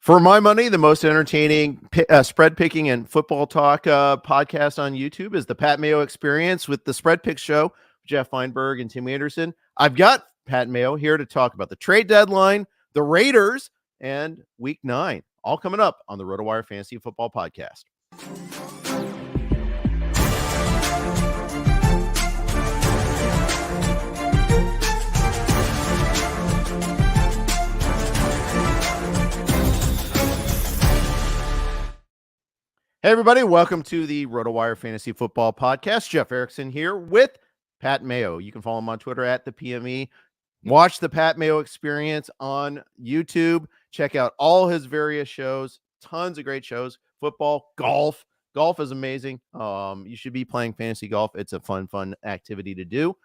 For my money, the most entertaining spread picking and football talk podcast on YouTube is the Pat Mayo Experience with the Spread Pick Show, Jeff Feinberg and Tim Anderson. I've got Pat Mayo here to talk about the trade deadline, the Raiders, and Week 9. All coming up on the RotoWire Fantasy Football Podcast. Hey, everybody. Welcome to the RotoWire Fantasy Football Podcast. Jeff Erickson here with Pat Mayo. You can follow him on Twitter at the PME. Watch the Pat Mayo Experience on YouTube. Check out all his various shows. Tons of great shows. Football, golf. Golf is amazing. You should be playing fantasy golf. It's a fun activity to do.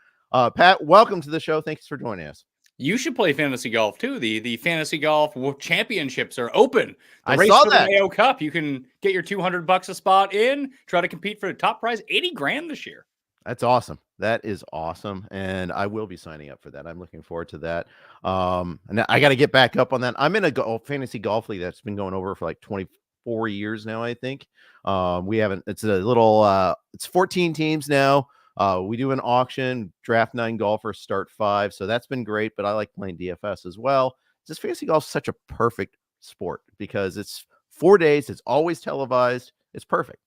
Pat, welcome to the show. Thanks for joining us. You should play fantasy golf too. The fantasy golf championships are open. I saw that. The Mayo Cup. You can get your $200 a spot in. Try to compete for the top prize, $80,000 this year. That's awesome. That is awesome, and I will be signing up for that. I'm looking forward to that. And I got to get back up on that. I'm in a fantasy golf league that's been going over for like 24 years now. I think we haven't. It's a little. It's 14 teams now. We do an auction, draft 9 golfers, start 5. So that's been great, but I like playing DFS as well. Just fantasy golf is such a perfect sport because it's 4 days. It's always televised. It's perfect.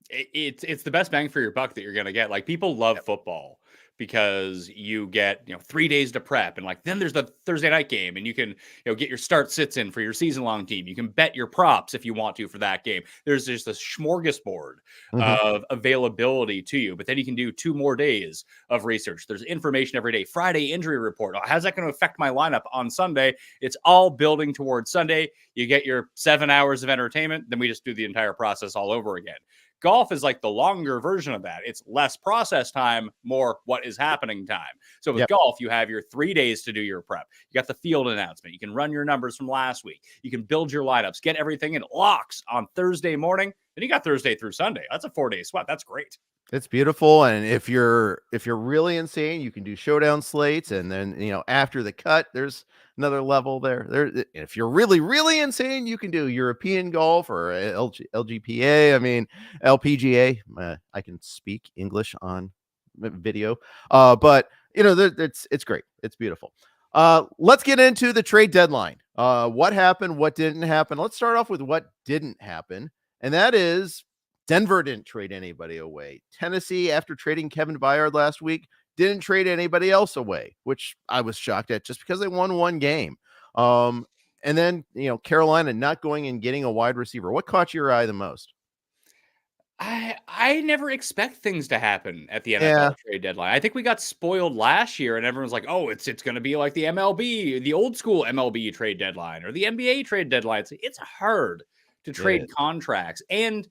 It's the best bang for your buck that you're going to get. Like, people love football because you get, 3 days to prep, and like, then there's the Thursday night game, and you can, get your start sits in for your season long team. You can bet your props if you want to for that game. There's just a smorgasbord of availability to you, but then you can do 2 more days of research. There's information every day. Friday injury report. How's that going to affect my lineup on Sunday? It's all building towards Sunday. You get your 7 hours of entertainment. Then we just do the entire process all over again. Golf is like the longer version of that. It's less process time, more what is happening time. So with golf, you have your 3 days to do your prep. You got the field announcement. You can run your numbers from last week. You can build your lineups, get everything in locks on Thursday morning. Then you got Thursday through Sunday. That's a 4-day sweat. That's great. It's beautiful. And if you're really insane, you can do showdown slates. And then, after the cut, there's another level there. If you're really insane, you can do European golf or LGPA. I mean, LPGA. I can speak English on video. But it's great. It's beautiful. Let's get into the trade deadline. What happened? What didn't happen? Let's start off with what didn't happen. And that is Denver didn't trade anybody away. Tennessee, after trading Kevin Byard last week, didn't trade anybody else away, which I was shocked at just because they won 1 game. And then, Carolina not going and getting a wide receiver. What caught your eye the most? I never expect things to happen at the NFL trade deadline. I think we got spoiled last year, and everyone's like, oh, it's going to be like the MLB, the old school MLB trade deadline or the NBA trade deadline. It's hard to trade contracts, and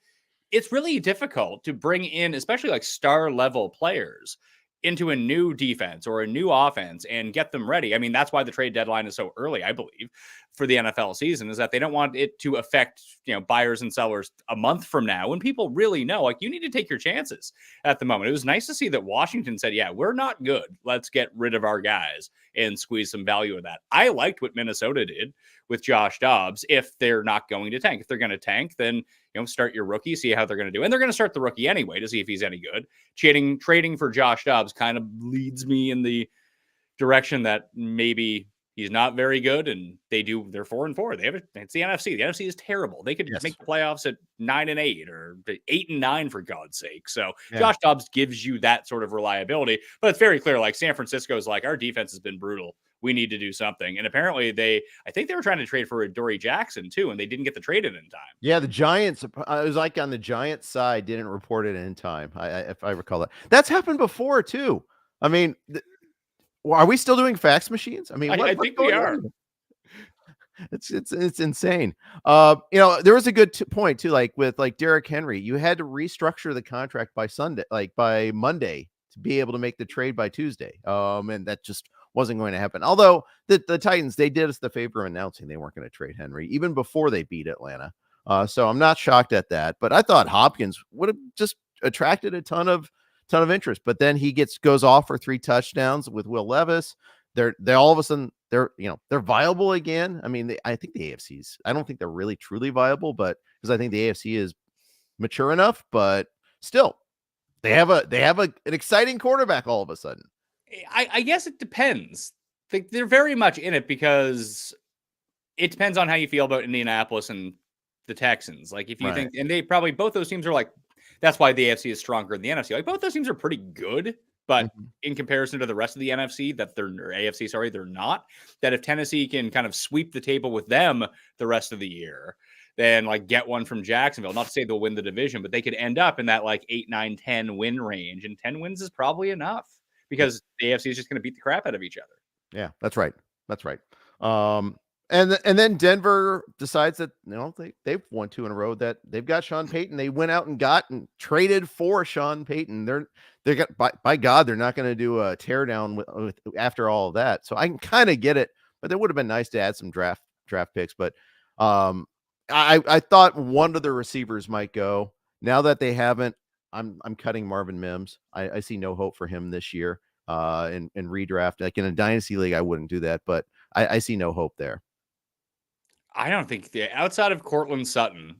it's really difficult to bring in, especially like star level players, into a new defense or a new offense and get them ready. I mean, that's why the trade deadline is so early, I believe, for the NFL season, is that they don't want it to affect, buyers and sellers a month from now when people really know, like, you need to take your chances at the moment. It was nice to see that Washington said, yeah, we're not good. Let's get rid of our guys and squeeze some value of that. I liked what Minnesota did with Josh Dobbs. If they're not going to tank, if they're going to tank, then start your rookie, see how they're going to do. And they're going to start the rookie anyway to see if he's any good. Trading for Josh Dobbs kind of leads me in the direction that maybe he's not very good, and they're 4-4. It's the NFC. The NFC is terrible. They could make the playoffs at 9-8 or 8-9 for God's sake. So Josh Dobbs gives you that sort of reliability, but it's very clear. Like, San Francisco's like, our defense has been brutal. We need to do something. And apparently I think they were trying to trade for Dory Jackson too, and they didn't get the trade in time. Yeah, the Giants, it was like on the Giants side, didn't report it in time. If I recall that. That's happened before too. I mean, are we still doing fax machines? I mean, I think we are. It's insane. There was a good point too, like with Derrick Henry, you had to restructure the contract by Monday to be able to make the trade by Tuesday. And that just wasn't going to happen. Although the Titans, they did us the favor of announcing they weren't going to trade Henry even before they beat Atlanta. So I'm not shocked at that, but I thought Hopkins would have just attracted a ton of interest, but then he goes off for 3 touchdowns with Will Levis. they're all of a sudden they're viable again. I mean, I think the AFC's. I don't think they're really truly viable, but because I think the AFC is mature enough, but still, they have an exciting quarterback all of a sudden. I guess it depends. They're very much in it because it depends on how you feel about Indianapolis and the Texans. Like if you think, and they probably both those teams are like, that's why the AFC is stronger than the NFC. Like both those teams are pretty good, but in comparison to the rest of the NFC, or AFC, sorry, they're not. That if Tennessee can kind of sweep the table with them the rest of the year, then like get one from Jacksonville. Not to say they'll win the division, but they could end up in that like 8, 9, 10 win range, and 10 wins is probably enough because the AFC is just going to beat the crap out of each other. Yeah, that's right. That's right. And then Denver decides that they've won 2 in a row, that they've got Sean Payton. They went out and got and traded for Sean Payton. They got by God, they're not going to do a teardown with after all of that. So I can kind of get it, but it would have been nice to add some draft picks. But I thought one of the receivers might go. Now that they haven't, I'm cutting Marvin Mims. I see no hope for him this year. In redraft, like in a dynasty league, I wouldn't do that, but I see no hope there. I don't think outside of Cortland Sutton,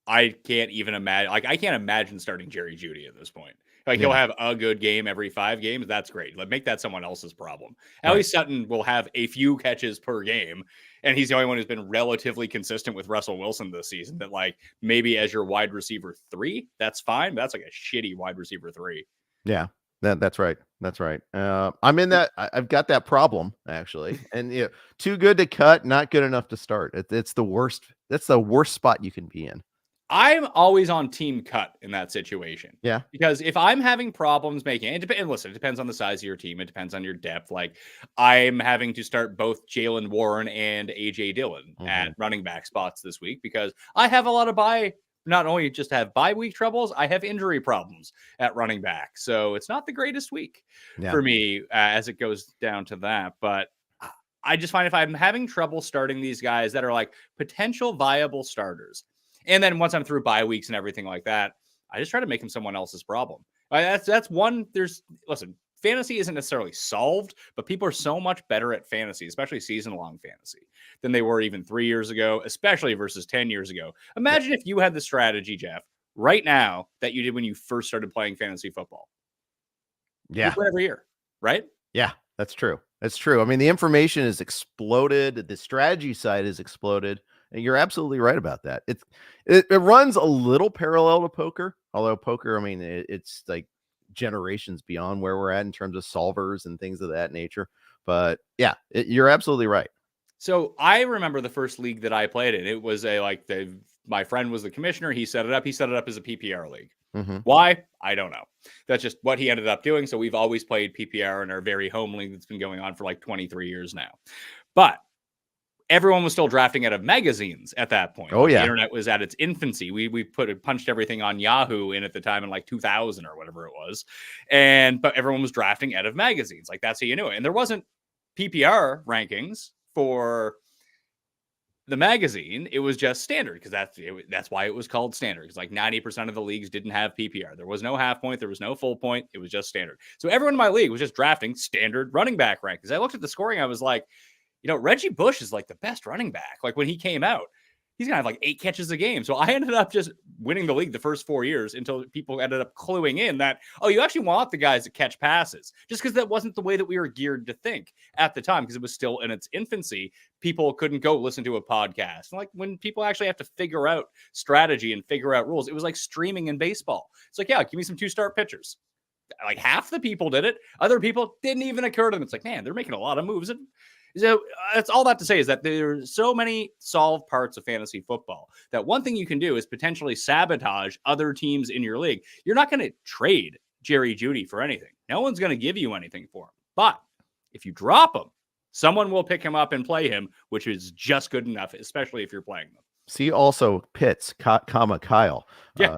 I can't even imagine. Like I can't imagine starting Jerry Jeudy at this point. Like he'll have a good game every 5 games. That's great. Like make that someone else's problem. At least Sutton will have a few catches per game, and he's the only one who's been relatively consistent with Russell Wilson this season. That like maybe as your wide receiver 3, that's fine. But that's like a shitty wide receiver 3. Yeah. That's right. That's right. I'm in that. I've got that problem actually, and too good to cut, not good enough to start. It's the worst. That's the worst spot you can be in. I'm always on team cut in that situation. Yeah, because if I'm having problems making it, and listen, it depends on the size of your team. It depends on your depth. Like I'm having to start both Jaylen Warren and AJ Dillon at running back spots this week because I have a lot of not only just have bye week troubles, I have injury problems at running back. So it's not the greatest week for me as it goes down to that. But I just find if I'm having trouble starting these guys that are like potential viable starters, and then once I'm through bye weeks and everything like that, I just try to make them someone else's problem. That's one. Listen, fantasy isn't necessarily solved, but people are so much better at fantasy, especially season-long fantasy, than they were even 3 years ago, especially versus 10 years ago. Imagine if you had the strategy, Jeff, right now that you did when you first started playing fantasy football. Yeah. Every year, right? Yeah, that's true. That's true. I mean, the information has exploded. The strategy side has exploded. And you're absolutely right about that. It runs a little parallel to poker, although poker, I mean, it's like generations beyond where we're at in terms of solvers and things of that nature. But yeah, you're absolutely right. So I remember the first league that I played in. It was my friend was the commissioner. He set it up. He set it up as a PPR league. Why? I don't know. That's just what he ended up doing. So we've always played PPR in our very home league that's been going on for like 23 years now. But everyone was still drafting out of magazines at that point. Oh, yeah. The internet was at its infancy. We punched everything on Yahoo in at the time in like 2000 or whatever it was. But everyone was drafting out of magazines. Like that's how you knew it. And there wasn't PPR rankings for the magazine. It was just standard because that's why it was called standard. Because like 90% of the leagues didn't have PPR. There was no half point. There was no full point. It was just standard. So everyone in my league was just drafting standard running back rankings. I looked at the scoring. I was like, Reggie Bush is like the best running back. Like when he came out, he's going to have like 8 catches a game. So I ended up just winning the league the first 4 years until people ended up cluing in that, you actually want the guys that catch passes, just because that wasn't the way that we were geared to think at the time, because it was still in its infancy. People couldn't go listen to a podcast. And like when people actually have to figure out strategy and figure out rules, it was like streaming in baseball. It's like, give me some 2-star pitchers. Like half the people did it. Other people didn't even occur to them. It's like, man, they're making a lot of moves. So that's all that to say is that there's so many solved parts of fantasy football that one thing you can do is potentially sabotage other teams in your league. You're not going to trade Jerry Jeudy for anything. No one's going to give you anything for him. But if you drop him, someone will pick him up and play him, which is just good enough, especially if you're playing them. See also Pitts, Kyle,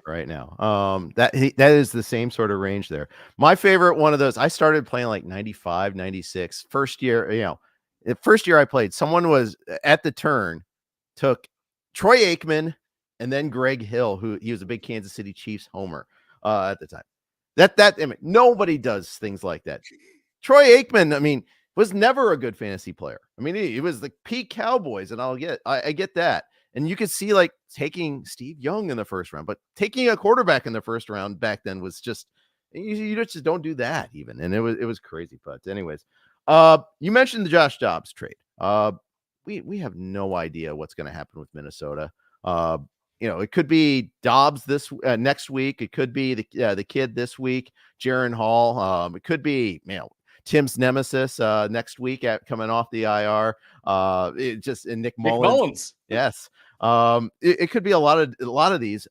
right now. That is the same sort of range there. My favorite one of those, I started playing like 95, 96. First year, the first year I played, someone was at the turn, took Troy Aikman and then Greg Hill, who he was a big Kansas City Chiefs homer at the time. I mean, nobody does things like that. Troy Aikman, I mean, was never a good fantasy player. I mean, he was the peak Cowboys, and I get that. And you could see like taking Steve Young in the first round, but taking a quarterback in the first round back then was just you just don't do that even. And it was crazy. But anyways, you mentioned the Josh Dobbs trade. We have no idea what's going to happen with Minnesota. It could be Dobbs next week. It could be the kid this week, Jaron Hall. It could be Tim's nemesis next week coming off the IR. And Nick Mullins. Yes. It could be a lot of these.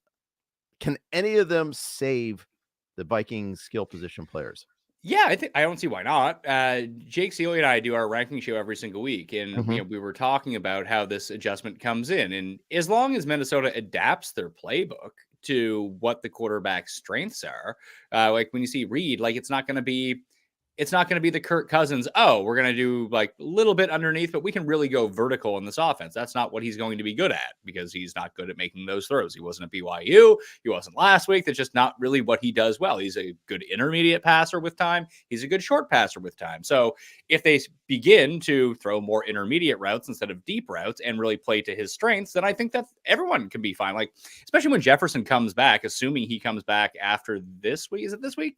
Can any of them save the Vikings skill position players? Yeah, I don't see why not. Jake Sealy and I do our ranking show every single week, and we were talking about how this adjustment comes in, and as long as Minnesota adapts their playbook to what the quarterback's strengths are, like when you see Reed, like it's not going to be the Kirk Cousins. Oh, we're going to do like a little bit underneath, but we can really go vertical in this offense. That's not what he's going to be good at because he's not good at making those throws. He wasn't at BYU. He wasn't last week. That's just not really what he does well. He's a good intermediate passer with time. He's a good short passer with time. So if they begin to throw more intermediate routes instead of deep routes and really play to his strengths, then I think that everyone can be fine. Like, especially when Jefferson comes back, assuming he comes back after this week. Is it this week?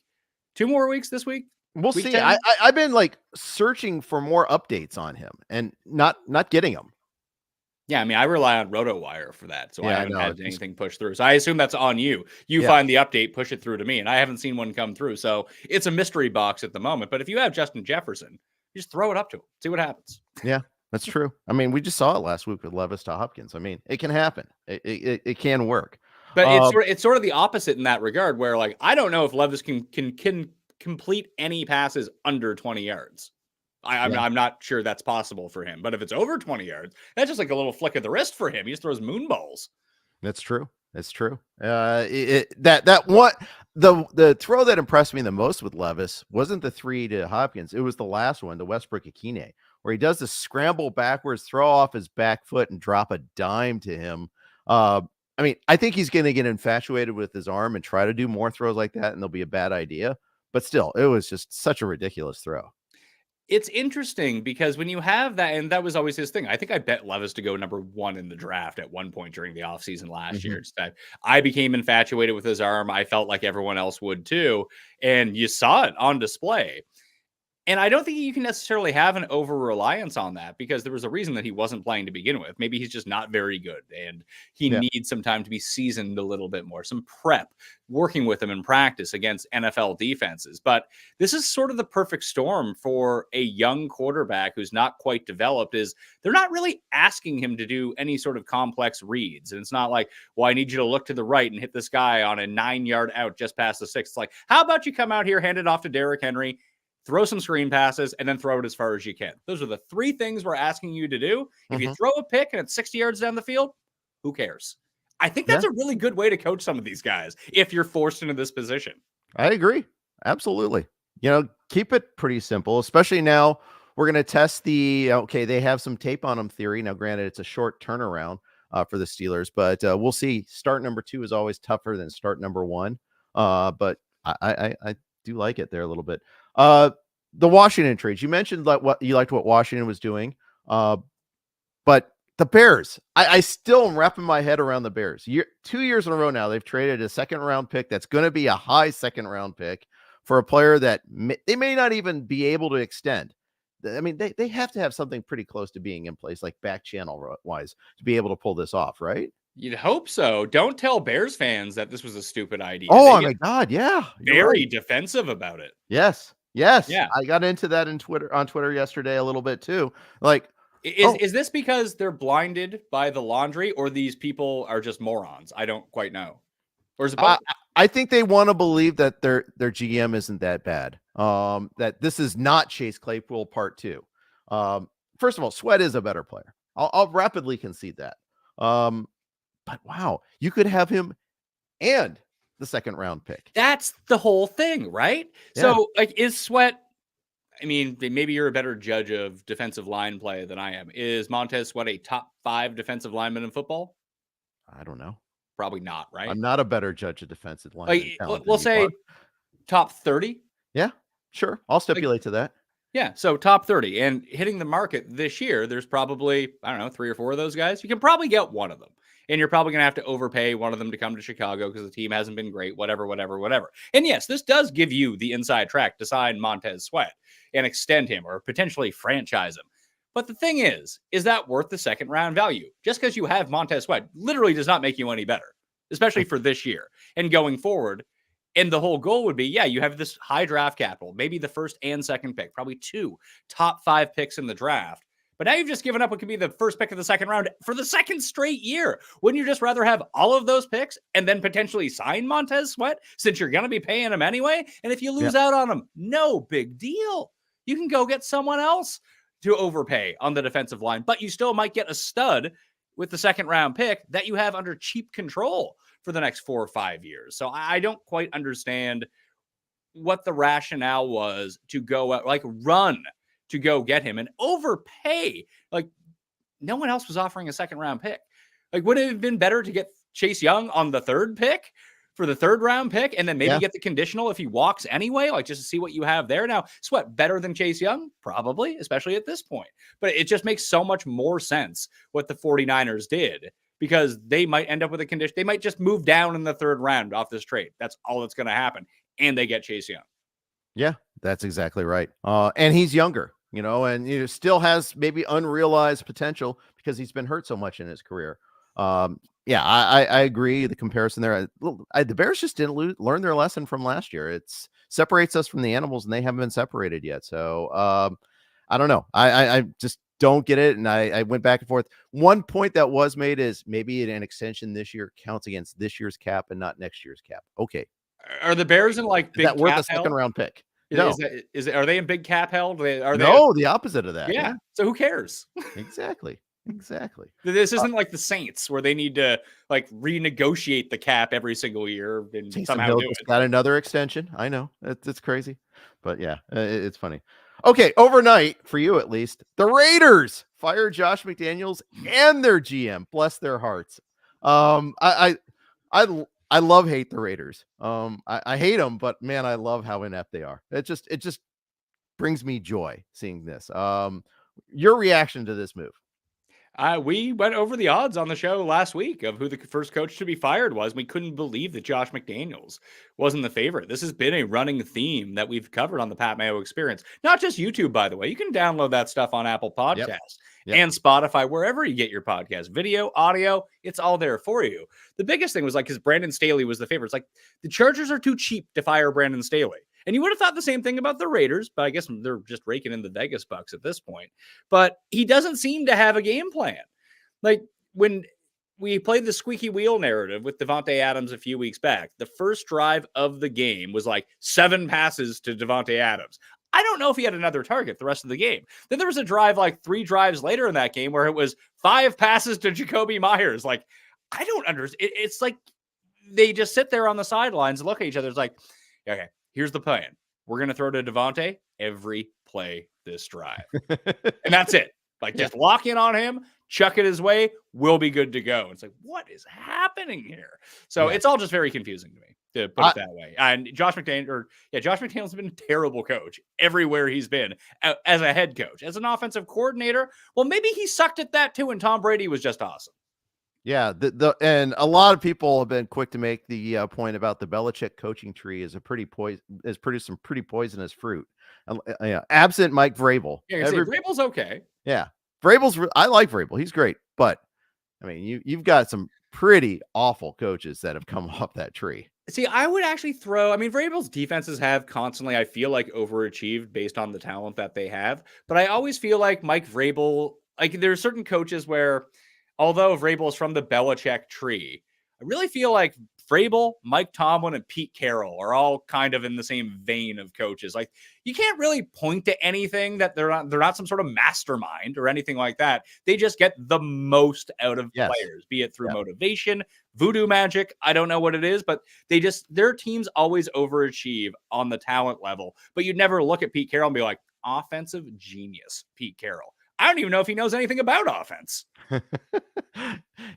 2 more weeks this week? We'll see. I've been like searching for more updates on him and not getting them. Yeah, I mean, I rely on RotoWire for that, so I haven't had anything pushed through. So I assume that's on you. You find the update, push it through to me, and I haven't seen one come through. So it's a mystery box at the moment. But if you have Justin Jefferson, you just throw it up to him, see what happens. Yeah, that's true. I mean, we just saw it last week with Levis to Hopkins. I mean, it can happen. It can work. But it's sort of the opposite in that regard, where like I don't know if Levis can complete any passes under 20 yards. I'm not sure that's possible for him. But if it's over 20 yards, that's just like a little flick of the wrist for him. He just throws moon balls. That's true. That's true. The throw that impressed me the most with Levis wasn't the 3 to Hopkins. It was the last one, the Westbrook Akine, where he does the scramble backwards, throw off his back foot, and drop a dime to him. I mean, I think he's going to get infatuated with his arm and try to do more throws like that, and they'll be a bad idea. But still, it was just such a ridiculous throw. It's interesting because when you have that, and that was always his thing. I think I bet Levis to go number 1 in the draft at one point during the offseason last year. It's that I became infatuated with his arm. I felt like everyone else would too. And you saw it on display. And I don't think you can necessarily have an over-reliance on that because there was a reason that he wasn't playing to begin with. Maybe he's just not very good and he needs some time to be seasoned a little bit more, some prep, working with him in practice against NFL defenses. But this is sort of the perfect storm for a young quarterback who's not quite developed. Is they're not really asking him to do any sort of complex reads. And it's not like, well, I need you to look to the right and hit this guy on a 9-yard out just past the 6. It's like, how about you come out here, hand it off to Derrick Henry, throw some screen passes, and then throw it as far as you can. Those are the 3 things we're asking you to do. If you throw a pick and it's 60 yards down the field, who cares? I think that's a really good way to coach some of these guys if you're forced into this position. I agree. Absolutely. Keep it pretty simple, especially now we're going to test they have some tape on them theory. Now, granted, it's a short turnaround for the Steelers, but we'll see. Start number 2 is always tougher than start number 1. But I do like it there a little bit. The Washington trades, you mentioned like what you liked what Washington was doing. But the Bears, I still am wrapping my head around the Bears. 2 years in a row now, they've traded a 2nd-round pick that's going to be a high 2nd-round pick for a player that they may not even be able to extend. I mean, they have to have something pretty close to being in place, like back channel wise, to be able to pull this off, right? You'd hope so. Don't tell Bears fans that this was a stupid idea. Oh my God, yeah. Very defensive about it. Yes. Yeah. I got into that on Twitter yesterday a little bit too. Like, is this because they're blinded by the laundry, or these people are just morons? I don't quite know. Or is it both? I think they want to believe that their GM isn't that bad. That this is not Chase Claypool part 2. First of all, Sweat is a better player. I'll rapidly concede that. But wow, you could have him and the 2nd-round pick. That's the whole thing, right? Yeah. So, like, is Sweat, I mean, maybe you're a better judge of defensive line play than I am. Is Montez Sweat a top 5 defensive lineman in football? I don't know. Probably not, right? I'm not a better judge of defensive line. Like, we'll say top 30. Yeah, sure. I'll stipulate to that. Yeah, so top 30 and hitting the market this year, there's probably, I don't know, 3 or 4 of those guys. You can probably get one of them. And you're probably going to have to overpay one of them to come to Chicago because the team hasn't been great, whatever. And yes, this does give you the inside track to sign Montez Sweat and extend him or potentially franchise him. But the thing is that worth the second round value? Just because you have Montez Sweat literally does not make you any better, especially for this year and going forward. And the whole goal would be, yeah, you have this high draft capital, maybe the first and second pick, probably 2 top 5 picks in the draft. But now you've just given up what could be the first pick of the second round for the second straight year. Wouldn't you just rather have all of those picks and then potentially sign Montez Sweat since you're going to be paying him anyway? And if you lose out on him, no big deal. You can go get someone else to overpay on the defensive line, but you still might get a stud with the second round pick that you have under cheap control for the next 4 or 5 years. So I don't quite understand what the rationale was to go out, like run to go get him and overpay. Like no one else was offering a second round pick. Like would it have been better to get Chase Young on the third pick for the third round pick and then maybe get the conditional if he walks anyway, like just to see what you have there. Now, Sweat better than Chase Young? Probably, especially at this point. But it just makes so much more sense what the 49ers did, because they might end up with a condition. They might just move down in the third round off this trade. That's all that's going to happen. And they get Chase Young. Yeah, that's exactly right. And he's younger, and still has maybe unrealized potential because he's been hurt so much in his career. Yeah, I agree. The comparison there, the Bears just didn't learn their lesson from last year. It separates us from the animals, and they haven't been separated yet. So I don't know. I just don't get it. And I went back and forth. One point that was made is maybe an extension this year counts against this year's cap and not next year's cap. Okay. Are the Bears in like big is that worth cap a second held? round pick? No. Are they in big cap held? Are they? No, the opposite of that. Yeah. So who cares? Exactly. This isn't like the Saints where they need to like renegotiate the cap every single year and somehow do it. Got another extension. I know it's crazy, but yeah, it's funny. Okay, overnight for you at least, the Raiders fired Josh McDaniels and their GM. Bless their hearts. I hate the Raiders. I hate them, but man, I love how inept they are. It just brings me joy seeing this. Your reaction to this move? We went over the odds on the show last week of who the first coach to be fired was. We couldn't believe that Josh McDaniels wasn't the favorite. This has been a running theme that we've covered on the Pat Mayo Experience. Not just YouTube, by the way. You can download that stuff on Apple Podcasts and Spotify, wherever you get your podcast. Video, audio, it's all there for you. The biggest thing was like, because Brandon Staley was the favorite. It's like, the Chargers are too cheap to fire Brandon Staley. And you would have thought the same thing about the Raiders, but I guess they're just raking in the Vegas bucks at this point. But he doesn't seem to have a game plan. Like when we played the squeaky wheel narrative with Davante Adams a few weeks back, the first drive of the game was like 7 passes to Davante Adams. I don't know if he had another target the rest of the game. Then there was a drive like 3 drives later in that game where it was 5 passes to Jacoby Myers. Like, I don't understand. It's like they just sit there on the sidelines and look at each other. It's like, okay, here's the plan. We're going to throw to Davante every play this drive. And that's it. Like, just lock in on him, chuck it his way, we'll be good to go. It's like, what is happening here? So it's all just very confusing to me, to put it that way. And Josh McDaniels has been a terrible coach everywhere he's been as a head coach. As an offensive coordinator, well, maybe he sucked at that too, and Tom Brady was just awesome. Yeah, and a lot of people have been quick to make the point about the Belichick coaching tree is has produced some pretty poisonous fruit. Absent Mike Vrabel. Yeah, Vrabel's okay. Yeah, I like Vrabel. He's great, but I mean, you've got some pretty awful coaches that have come off that tree. See, I would actually Vrabel's defenses have constantly, I feel like, overachieved based on the talent that they have. But I always feel like Mike Vrabel, like there are certain coaches where, although Vrabel is from the Belichick tree, I really feel like Vrabel, Mike Tomlin, and Pete Carroll are all kind of in the same vein of coaches. Like, you can't really point to anything that they're not some sort of mastermind or anything like that. They just get the most out of players, be it through motivation, voodoo magic. I don't know what it is, but their teams always overachieve on the talent level. But you'd never look at Pete Carroll and be like, offensive genius, Pete Carroll. I don't even know if he knows anything about offense. And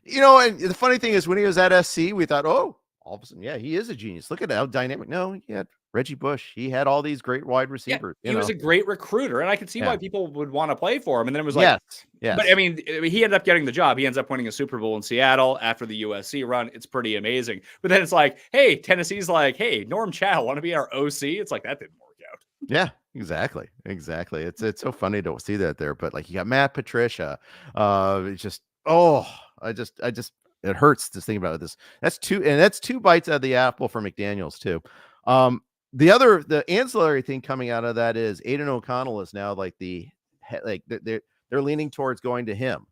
the funny thing is when he was at SC, we thought, oh, all of a sudden, yeah, he is a genius. Look at how dynamic. No, he had Reggie Bush. He had all these great wide Yeah, receivers. he was a great recruiter, and I could see why Yeah. people would want to play for him. And then it was like, Yes. Yes. but I mean, he ended up getting the job. He ends up winning a Super Bowl in Seattle after the USC run. It's pretty amazing. But then it's like, hey, Tennessee's like, hey, Norm Chow, want to be our OC? It's like, that didn't work out. Yeah, exactly. Exactly. It's so funny to see that there. But like you got Matt Patricia. It's just I just it hurts to think about this. That's two bites out of the apple for McDaniels too. The ancillary thing coming out of that is Aiden O'Connell is now like they're leaning towards going to him,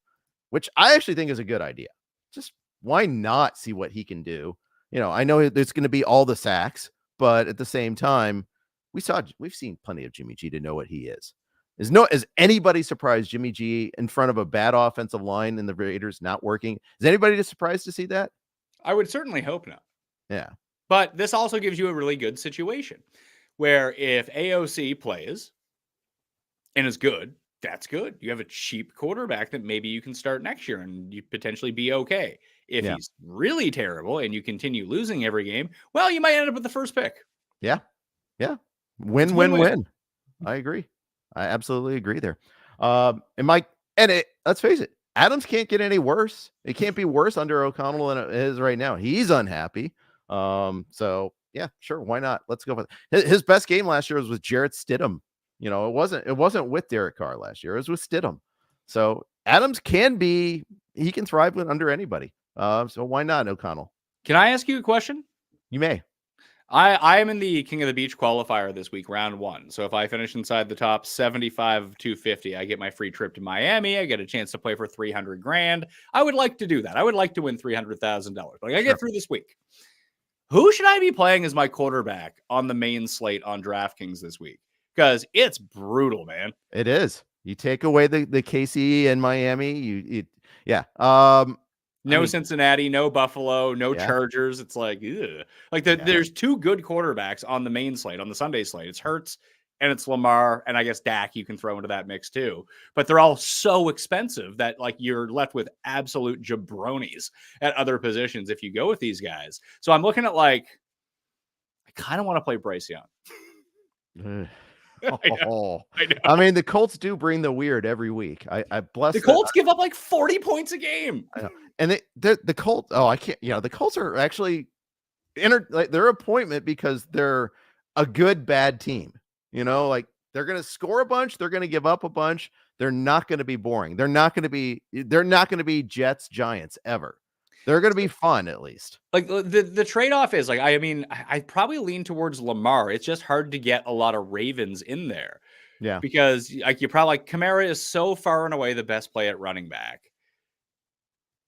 which I actually think is a good idea. Just why not see what he can do? I know it's going to be all the sacks, but at the same time, we've seen plenty of Jimmy G to know what he is. Is anybody surprised Jimmy G in front of a bad offensive line and the Raiders not working? Is anybody just surprised to see that? I would certainly hope not. Yeah. But this also gives you a really good situation where if AOC plays and is good, that's good. You have a cheap quarterback that maybe you can start next year and you potentially be okay. If he's really terrible and you continue losing every game, well, you might end up with the first pick. Yeah. Yeah. Win. I agree. I absolutely agree there. Let's face it, Adams can't get any worse. It can't be worse under O'Connell than it is right now. He's unhappy. So yeah, sure. Why not? Let's go with his best game last year was with Jarrett Stidham. It wasn't with Derek Carr last year. It was with Stidham. So Adams he can thrive under anybody. So why not O'Connell? Can I ask you a question? You may. I am in the King of the Beach qualifier this week, round 1. So if I finish inside the top 75 of 250, I get my free trip to Miami. I get a chance to play for $300,000. I would like to do that. I would like to win $300,000. Like I get through this week. Who should I be playing as my quarterback on the main slate on DraftKings this week? Because it's brutal, man. It is. You take away the KC and Miami. Cincinnati, no Buffalo, no Chargers. It's like, ugh. There's two good quarterbacks on the main slate, on the Sunday slate. It's Hurts and it's Lamar, and I guess Dak you can throw into that mix too. But they're all so expensive that you're left with absolute jabronis at other positions if you go with these guys. So I'm looking at I kind of want to play Bryce Young. I mean, the Colts do bring the weird every week. I bless the Colts give up 40 points a game. I know. And the Colts, I can't, the Colts are actually they're appointment because they're a good, bad team. They're going to score a bunch. They're going to give up a bunch. They're not going to be boring. They're not going to be Jets, Giants ever. They're going to be fun, at least. The trade-off is I probably lean towards Lamar. It's just hard to get a lot of Ravens in there. Yeah. Because you probably Kamara is so far and away the best play at running back.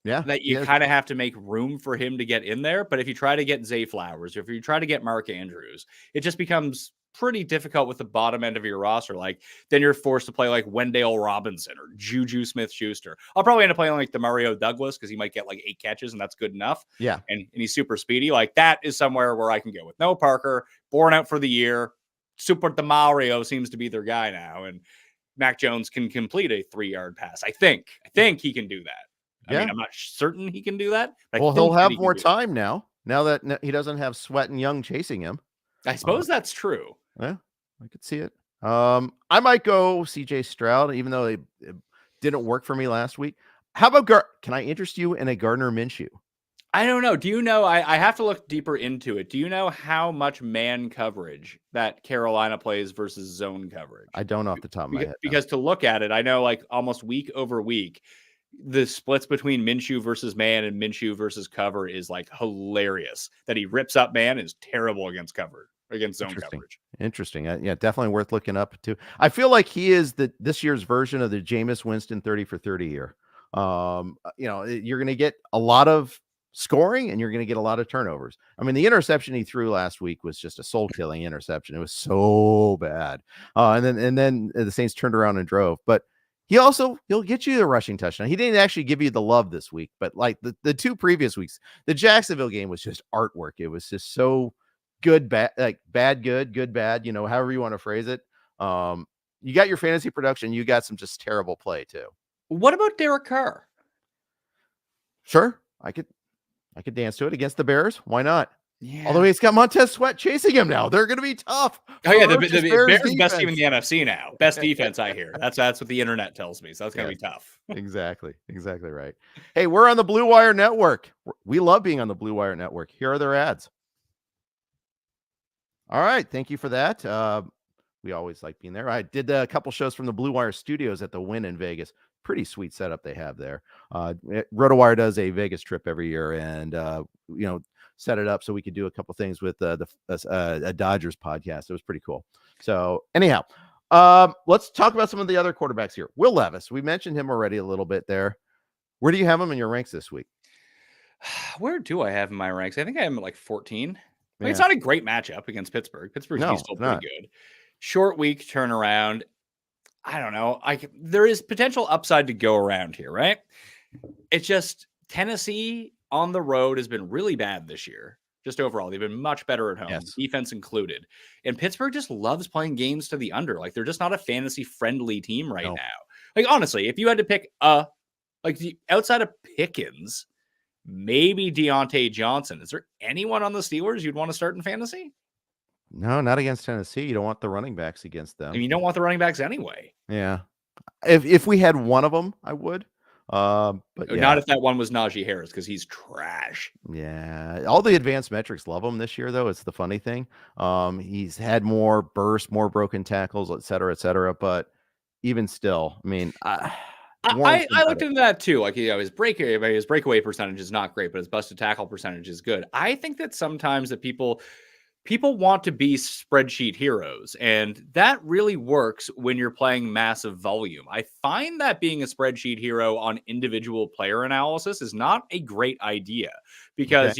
Yeah. That you kind of have to make room for him to get in there. But if you try to get Zay Flowers, or if you try to get Mark Andrews, it just becomes pretty difficult with the bottom end of your roster. Then you're forced to play Wendell Robinson or Juju Smith-Schuster. I'll probably end up playing Demario Douglas because he might get 8 catches and that's good enough. Yeah. And he's super speedy. That is somewhere where I can go with no Parker, born out for the year. Super Demario seems to be their guy now. And Mac Jones can complete a 3-yard pass. I think he can do that. Yeah. I mean, I'm not certain he can do that. Well, he'll have more time now that he doesn't have Sweat and Young chasing him. I suppose that's true. Yeah, I could see it. I might go CJ Stroud, even though it didn't work for me last week. How about can I interest you in a Gardner Minshew? I don't know. Do you know? I have to look deeper into it. Do you know how much man coverage that Carolina plays versus zone coverage? I don't off the top of my head. Because to look at it, I know almost week over week, the splits between Minshew versus man and Minshew versus cover is hilarious. That he rips up man is terrible against zone coverage. Interesting. Yeah, definitely worth looking up too. I feel like he is this year's version of the Jameis Winston 30 for 30 year. You're going to get a lot of scoring and you're going to get a lot of turnovers. I mean, the interception he threw last week was just a soul-killing interception. It was so bad. And then the Saints turned around and drove. But he'll get you the rushing touchdown. He didn't actually give you the love this week, but the 2 previous weeks, the Jacksonville game was just artwork. It was just so good, bad, bad, good, bad, however you want to phrase it. You got your fantasy production. You got some just terrible play too. What about Derek Carr? Sure. I could. I could dance to it against the Bears. Why not? Yeah. Although he's got Montez Sweat chasing him now. They're going to be tough. Oh, yeah, the Bears best team in the NFC now. Best defense, I hear. That's what the internet tells me, so that's going to be tough. Exactly right. Hey, we're on the Blue Wire Network. We love being on the Blue Wire Network. Here are their ads. All right, thank you for that. We always like being there. I did a couple shows from the Blue Wire studios at the Wynn in Vegas. Pretty sweet setup they have there. RotoWire does a Vegas trip every year, and set it up so we could do a couple things with a Dodgers podcast. It was pretty cool. So anyhow, let's talk about some of the other quarterbacks here. Will Levis, we mentioned him already a little bit there. Where do you have him in your ranks this week? Where do I have in my ranks? I think I am at like 14. Yeah. It's not a great matchup against Pittsburgh. Pittsburgh's still pretty good. Short week turnaround. I don't know. There is potential upside to go around here, right? It's just Tennessee on the road has been really bad this year. Just overall, they've been much better at home, defense included. And Pittsburgh just loves playing games to the under. Like, they're just not a fantasy-friendly team right now. Like, honestly, if you had to pick outside of Pickens, maybe Deontay Johnson, is there anyone on the Steelers you'd want to start in fantasy? No, not against Tennessee. You don't want the running backs against them. I mean, you don't want the running backs anyway. Yeah. If we had one of them, I would. But not if that one was Najee Harris, because he's trash. Yeah. All the advanced metrics love him this year, though. It's the funny thing. He's had more bursts, more broken tackles, et cetera, but even still, I mean, I looked into that too. Like, his breakaway percentage is not great, but his busted tackle percentage is good. I think that sometimes that people want to be spreadsheet heroes, and that really works when you're playing massive volume. I find that being a spreadsheet hero on individual player analysis is not a great idea, because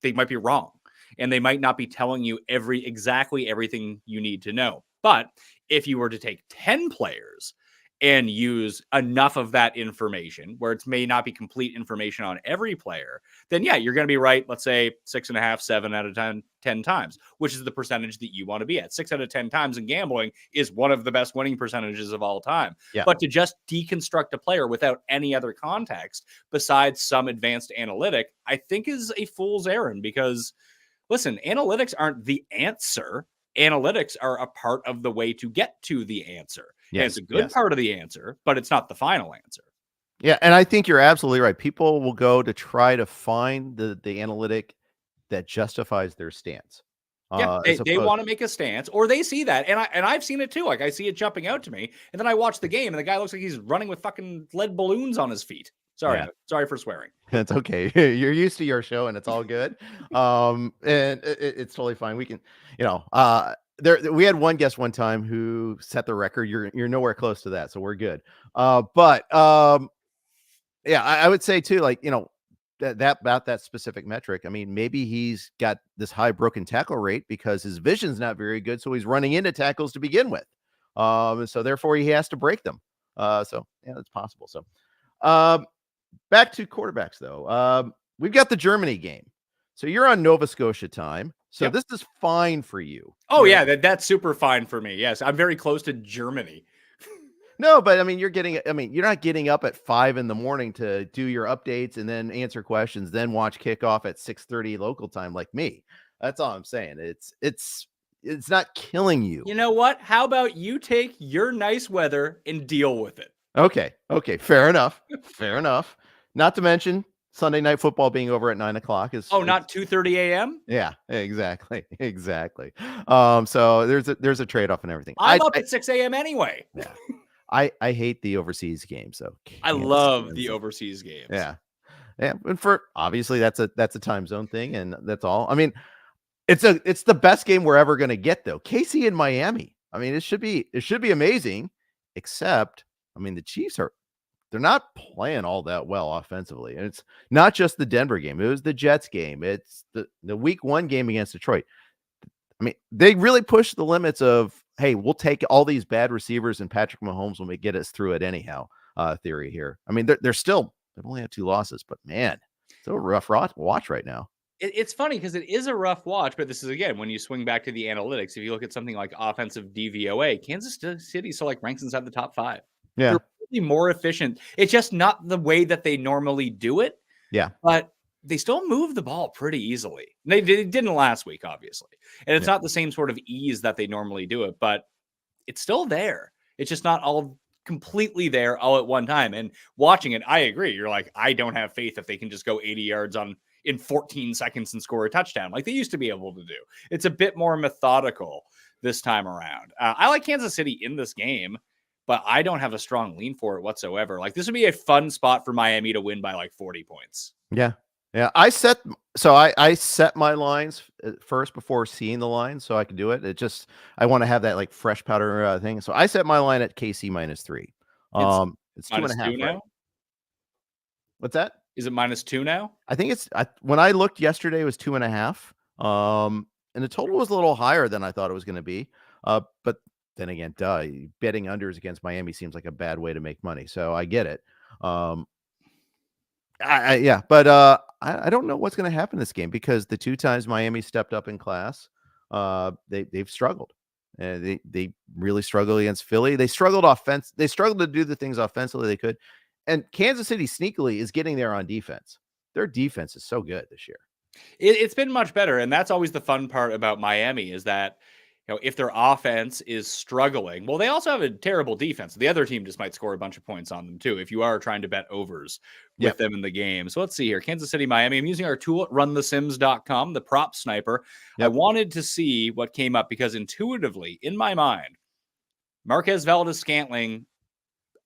they might be wrong, and they might not be telling you exactly everything you need to know. But if you were to take 10 players and use enough of that information, where it may not be complete information on every player, then you're going to be right. Let's say 6.5, 7 out of 10 times, which is the percentage that you want to be at. 6 out of 10 times in gambling is one of the best winning percentages of all time. Yeah. But to just deconstruct a player without any other context besides some advanced analytic, I think is a fool's errand, because listen, analytics aren't the answer. Analytics are a part of the way to get to the answer. Yes, it's a good part of the answer, but it's not the final answer. Yeah, and I think you're absolutely right. People will go to try to find the analytic that justifies their stance. They want to make a stance, or they see that, and I've seen it too. Like, I see it jumping out to me, and then I watch the game, and the guy looks like he's running with fucking lead balloons on his feet. Sorry for swearing. It's okay. You're used to your show, and it's all good. And it's totally fine. We can, we had one guest one time who set the record. You're nowhere close to that, so we're good. But I would say too, like, that about that specific metric. I mean, maybe he's got this high broken tackle rate because his vision's not very good, so he's running into tackles to begin with. And so therefore he has to break them. So that's possible. So back to quarterbacks though. We've got the Germany game. So you're on Nova Scotia time. So this is fine for you. Oh, yeah, that's super fine for me. Yes, I'm very close to Germany. No, but I mean, you're not getting up at 5 a.m. to do your updates and then answer questions, then watch kickoff at 6:30 local time like me. That's all I'm saying. It's not killing you. You know what? How about you take your nice weather and deal with it? Okay. Fair enough. Not to mention Sunday Night Football being over at 9 o'clock is not 2:30 a.m. Yeah, exactly. So there's a trade-off and everything. I'm up at 6 a.m. anyway. Yeah. I hate the overseas games. So I love the overseas games. Yeah. And for obviously that's a time zone thing, and that's all. I mean, it's the best game we're ever going to get though. KC in Miami. I mean, it should be amazing. Except, I mean, the Chiefs they're not playing all that well offensively, and it's not just the Denver game. It was the Jets game. It's the week 1 game against Detroit. I mean, they really pushed the limits of, hey, we'll take all these bad receivers and Patrick Mahomes when we get us through it anyhow. Theory here. I mean, they've only had 2 losses, but man, it's a rough watch right now. It's funny because it is a rough watch, but this is, again, when you swing back to the analytics, if you look at something like offensive DVOA, Kansas City still ranks inside the top 5. Yeah. They're really more efficient. It's just not the way that they normally do it. Yeah. But they still move the ball pretty easily. They didn't last week, obviously. And it's not the same sort of ease that they normally do it, but it's still there. It's just not all completely there all at one time. And watching it, I agree. You're like, I don't have faith if they can just go 80 yards in 14 seconds and score a touchdown like they used to be able to do. It's a bit more methodical this time around. I like Kansas City in this game, but I don't have a strong lean for it whatsoever. Like, this would be a fun spot for Miami to win by like 40 points. Yeah. Yeah. I set my lines first before seeing the line so I can do it. I want to have that like fresh powder thing. So I set my line at KC -3. It's 2.5 now. Right? What's that? Is it -2 now? I think when I looked yesterday, it was 2.5. And the total was a little higher than I thought it was going to be. But then again, betting unders against Miami seems like a bad way to make money. So I get it. I don't know what's going to happen this game because the 2 times Miami stepped up in class, they've struggled. They really struggled against Philly. They struggled They struggled to do the things offensively they could. And Kansas City sneakily is getting there on defense. Their defense is so good this year. It's been much better, and that's always the fun part about Miami is that, if their offense is struggling, well, they also have a terrible defense. The other team just might score a bunch of points on them too if you are trying to bet overs with them in the game. So let's see here. Kansas City, Miami. I'm using our tool at runthesims.com, the prop sniper. I wanted to see what came up because intuitively, in my mind, Marquez Valdes-Scantling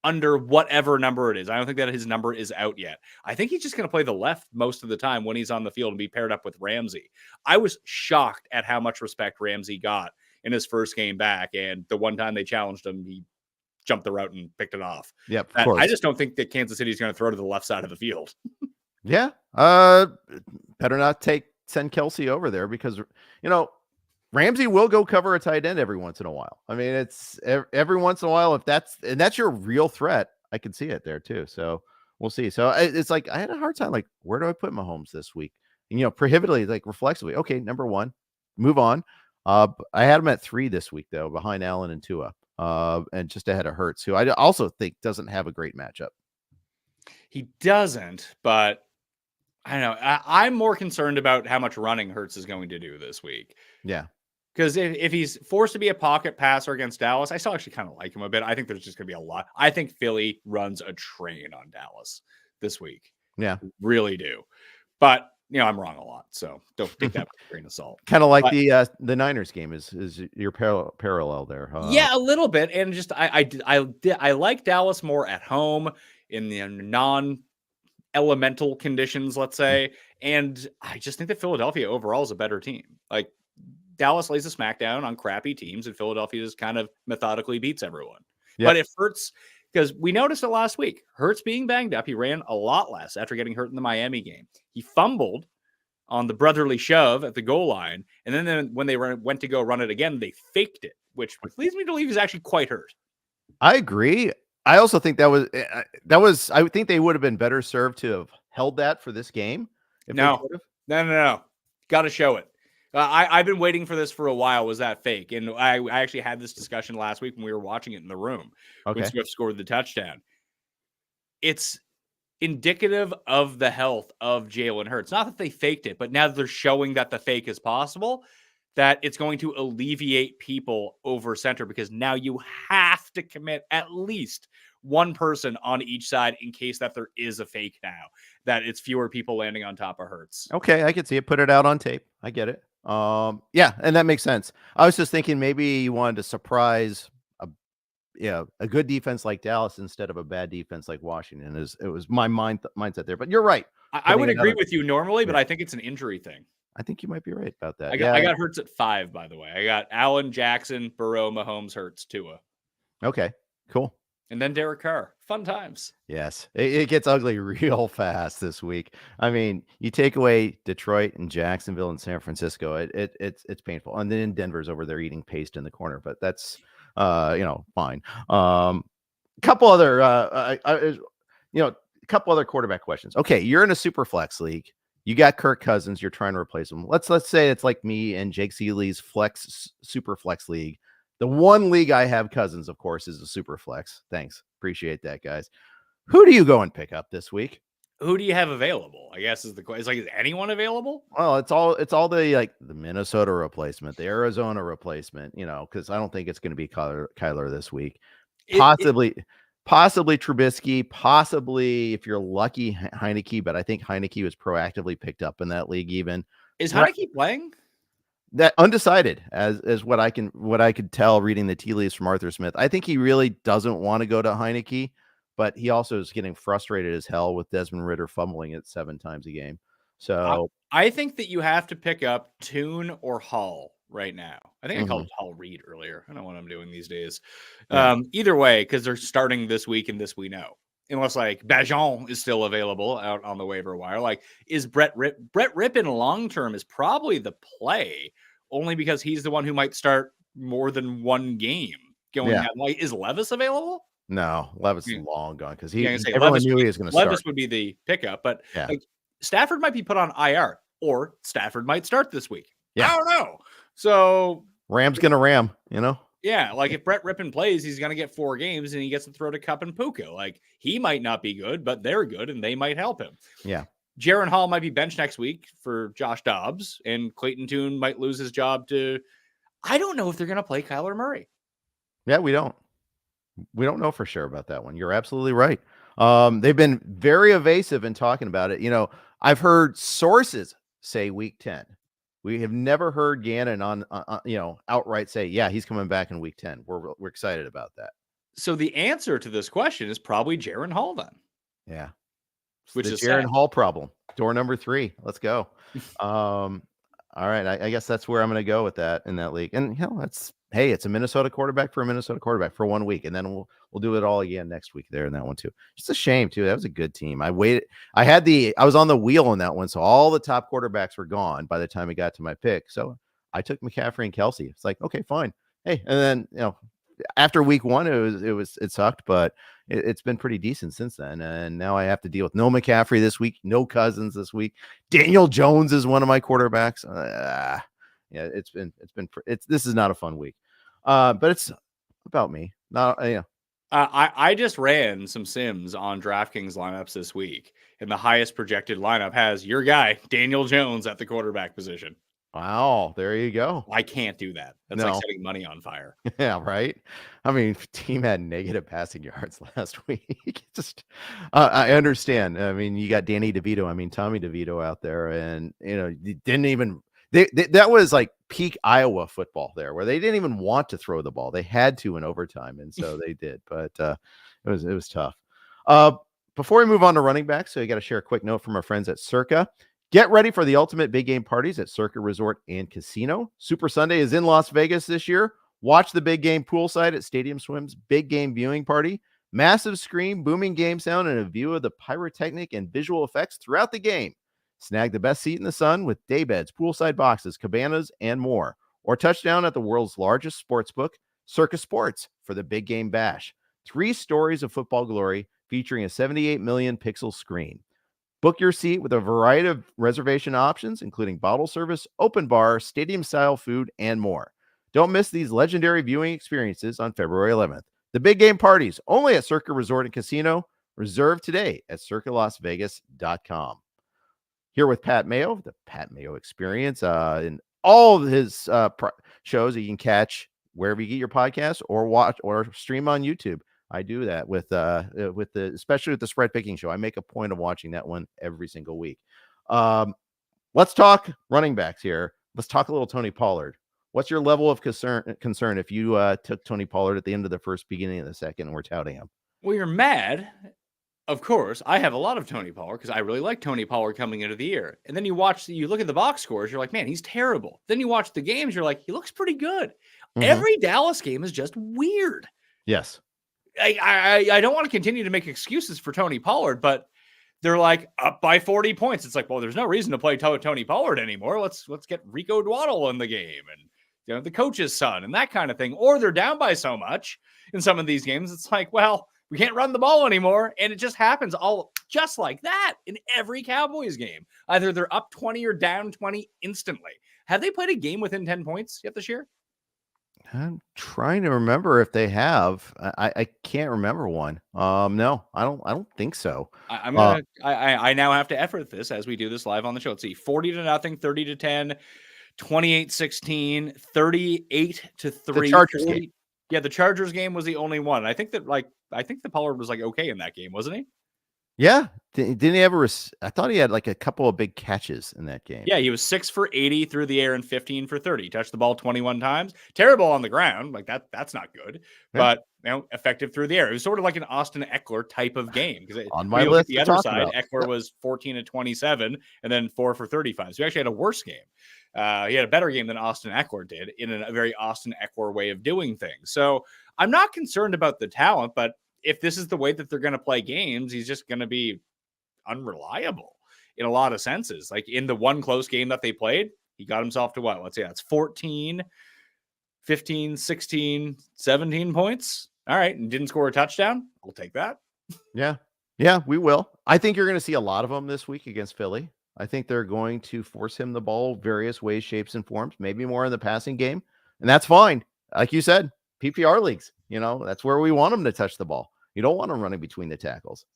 under whatever number it is. I don't think that his number is out yet. I think he's just going to play the left most of the time when he's on the field and be paired up with Ramsey. I was shocked at how much respect Ramsey got in his first game back. And the one time they challenged him, he jumped the route and picked it off. Yep. Of course. I just don't think that Kansas City is going to throw to the left side of the field. Yeah. Better not send Kelsey over there because, Ramsey will go cover a tight end every once in a while. I mean, it's every once in a while. If that's your real threat, I can see it there too. So we'll see. So it's like, I had a hard time. Like, where do I put Mahomes this week? And, prohibitively, like reflexively. Okay. Number 1, move on. I had him at 3 this week though, behind Allen and Tua, and just ahead of Hurts, who I also think doesn't have a great matchup. He doesn't, but I don't know. I'm more concerned about how much running Hurts is going to do this week. Yeah. Because if he's forced to be a pocket passer against Dallas, I still actually kind of like him a bit. I think there's just going to be a lot. I think Philly runs a train on Dallas this week. Yeah. Really do. But, I'm wrong a lot. So don't take that with a grain of salt. Kind of like the Niners game is your parallel there. Yeah, a little bit. And just I like Dallas more at home in the non-elemental conditions, let's say. And I just think that Philadelphia overall is a better team. Like, Dallas lays a smackdown on crappy teams, and Philadelphia just kind of methodically beats everyone. Yep. But if Hurts, because we noticed it last week, Hurts being banged up, he ran a lot less after getting hurt in the Miami game. He fumbled on the brotherly shove at the goal line, and then when they went to go run it again, they faked it, which leads me to believe he's actually quite hurt. I agree. I also think that was. I think they would have been better served to have held that for this game. No. Got to show it. I've been waiting for this for a while. Was that fake? And I actually had this discussion last week when we were watching it in the room. Okay. When Swift scored the touchdown. It's indicative of the health of Jalen Hurts. Not that they faked it, but now that they're showing that the fake is possible, that it's going to alleviate people over center because now you have to commit at least one person on each side in case that there is a fake now, that it's fewer people landing on top of Hurts. Okay, I can see it. Put it out on tape. I get it. Yeah, and that makes sense. I was just thinking maybe you wanted to surprise a good defense like Dallas instead of a bad defense like Washington. It was my mindset there. But you're right. I would agree with you normally, but I think it's an injury thing. I think you might be right about that. I got Hurts at 5, by the way. I got Allen, Jackson, Burrow, Mahomes, Hurts, Tua. Okay, cool. And then Derek Carr. Fun times. Yes. It gets ugly real fast this week. I mean, you take away Detroit and Jacksonville and San Francisco, it's painful. And then Denver's over there eating paste in the corner, but that's fine. Couple other couple other quarterback questions. Okay, you're in a super flex league. You got Kirk Cousins, you're trying to replace him. Let's say it's like me and Jake Seeley's super flex league. The one league I have Cousins, of course, is a super flex. Thanks. Appreciate that, guys. Who do you go and pick up this week? Who do you have available? I guess is the question. It's like, is anyone available? Well, it's all the like the Minnesota replacement, the Arizona replacement, because I don't think it's going to be Kyler this week. It Possibly Trubisky, possibly if you're lucky Heineke, but I think Heineke was proactively picked up in that league. Even is Not- Heineke playing? that undecided as what I could tell reading the tea leaves from Arthur Smith. I think he really doesn't want to go to Heineke, but he also is getting frustrated as hell with Desmond Ridder fumbling it 7 times a game. So I think that you have to pick up Tune or Hall right now. I think I called Hall Reed earlier. I don't know what I'm doing these days. Yeah. Either way, because they're starting this week and this we know. Unless like Bajon is still available out on the waiver wire. Like, is Brett Rippon long term is probably the play, only because he's the one who might start more than one game going down. Like, is Levis available? No, Levis is long gone because everyone Levis knew he was going to start. Levis would be the pickup, but like Stafford might be put on IR, or Stafford might start this week. Yeah. I don't know. So Ram's going to ram, Yeah, like if Brett Rippon plays, he's going to get 4 games and he gets to throw to Kupp and Puka. Like, he might not be good, but they're good and they might help him. Yeah. Jaron Hall might be benched next week for Josh Dobbs, and Clayton Tune might lose his job to, I don't know if they're going to play Kyler Murray. Yeah, we don't know for sure about that one. You're absolutely right. They've been very evasive in talking about it. I've heard sources say week 10. We have never heard Gannon on outright say, yeah, he's coming back in week 10. We're excited about that. So the answer to this question is probably Jaron Hall then. Yeah. Which is Jaron Hall problem. Door number 3. Let's go. All right. I guess that's where I'm going to go with that in that league. And it's a Minnesota quarterback for a Minnesota quarterback for 1 week. And then we'll do it all again next week there in that one too. Just a shame too. That was a good team. I was on the wheel in that one. So all the top quarterbacks were gone by the time it got to my pick. So I took McCaffrey and Kelsey. It's like, okay, fine. Hey, and then, after week 1, it sucked, but it's been pretty decent since then. And now I have to deal with no McCaffrey this week, no Cousins this week. Daniel Jones is one of my quarterbacks. This is not a fun week. But it's about me. I just ran some sims on DraftKings lineups this week, and the highest projected lineup has your guy, Daniel Jones, at the quarterback position. Wow, there you go. I can't do that. That's like setting money on fire. Yeah, right. I mean, team had negative passing yards last week. I understand. I mean, you got Tommy DeVito out there, and didn't even. That was like peak Iowa football there, where they didn't even want to throw the ball. They had to in overtime, and so they did. But it was tough. Before we move on to running back, so you got to share a quick note from our friends at Circa. Get ready for the ultimate big game parties at Circa Resort and Casino. Super Sunday is in Las Vegas this year. Watch the big game poolside at Stadium Swim's big game viewing party. Massive screen, booming game sound, and a view of the pyrotechnic and visual effects throughout the game. Snag the best seat in the sun with day beds, poolside boxes, cabanas, and more. Or touchdown at the world's largest sportsbook, Circa Sports, for the big game bash. 3 stories of football glory featuring a 78 million pixel screen. Book your seat with a variety of reservation options, including bottle service, open bar, stadium-style food, and more. Don't miss these legendary viewing experiences on February 11th. The big game parties only at Circa Resort and Casino. Reserve today at circalasvegas.com. Here with Pat Mayo, the Pat Mayo Experience, in all of his shows that you can catch wherever you get your podcasts or watch or stream on YouTube. I do that especially with the spread picking show. I make a point of watching that one every single week. Let's talk running backs here. Let's talk a little Tony Pollard. What's your level of concern if you took Tony Pollard at the end of the first, beginning of the second, and we're touting him? Well, you're mad. Of course, I have a lot of Tony Pollard because I really like Tony Pollard coming into the year. And then you look at the box scores, you're like, man, he's terrible. Then you watch the games, you're like, he looks pretty good. Mm-hmm. Every Dallas game is just weird. Yes. I don't want to continue to make excuses for Tony Pollard, but they're like up by 40 points. It's like, well, there's no reason to play Tony Pollard anymore. Let's get Rico Dwaddle in the game and the coach's son and that kind of thing. Or they're down by so much in some of these games. It's like, well, we can't run the ball anymore. And it just happens all just like that in every Cowboys game. Either they're up 20 or down 20 instantly. Have they played a game within 10 points yet this year? I'm trying to remember if they have. I can't remember one. No, I don't think so. I now have to effort this as we do this live on the show. Let's see, 40-0, 30-10, 28-16, 38-3, The Chargers 40. game. Yeah, the Chargers game was the only one. I think the Pollard was okay in that game, wasn't he? Yeah. Didn't he ever? I thought he had a couple of big catches in that game. Yeah, he was 6 for 80 through the air and 15 for 30. Touched the ball 21 times. Terrible on the ground. That's not good. Yeah. But effective through the air. It was sort of like an Austin Ekeler type of game. Because on my list, the other side, Ekeler was 14-27 and then 4 for 35. So he actually had a worse game. He had a better game than Austin Ekeler did in a very Austin Ekeler way of doing things. So I'm not concerned about the talent, but if this is the way that they're going to play games, he's just going to be unreliable in a lot of senses. Like in the one close game that they played, he got himself to what? Let's say that's 14, 15, 16, 17 points. All right. And didn't score a touchdown. We'll take that. Yeah. Yeah, we will. I think you're going to see a lot of them this week against Philly. I think they're going to force him the ball various ways, shapes, and forms, maybe more in the passing game. And that's fine. Like you said, PPR leagues, that's where we want him to touch the ball. You don't want him running between the tackles.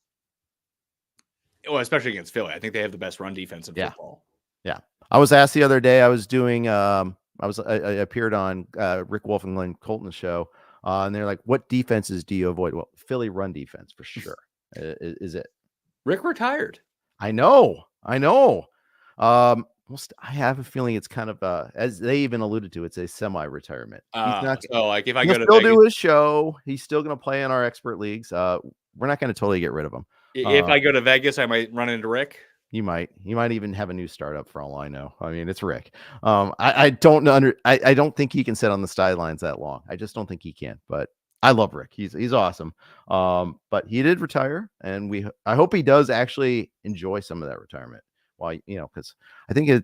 Well, especially against Philly. I think they have the best run defense in football. Yeah. I was asked the other day, I was doing, I appeared on Rick Wolf and Glenn Colton's show, and they're like, what defenses do you avoid? Well, Philly run defense for sure is it. Rick retired. I know. I have a feeling it's kind of as they even alluded to, it's a semi-retirement. He's not if I he'll go to still Vegas, do his show. He's still going to play in our expert leagues. We're not going to totally get rid of him. If I go to Vegas, I might run into Rick. You might even have a new startup for all I know. I mean, it's Rick. I don't know. I don't think he can sit on the sidelines that long. I just don't think he can. But I love Rick. He's awesome. But he did retire, and I hope he does actually enjoy some of that retirement. Why, because I think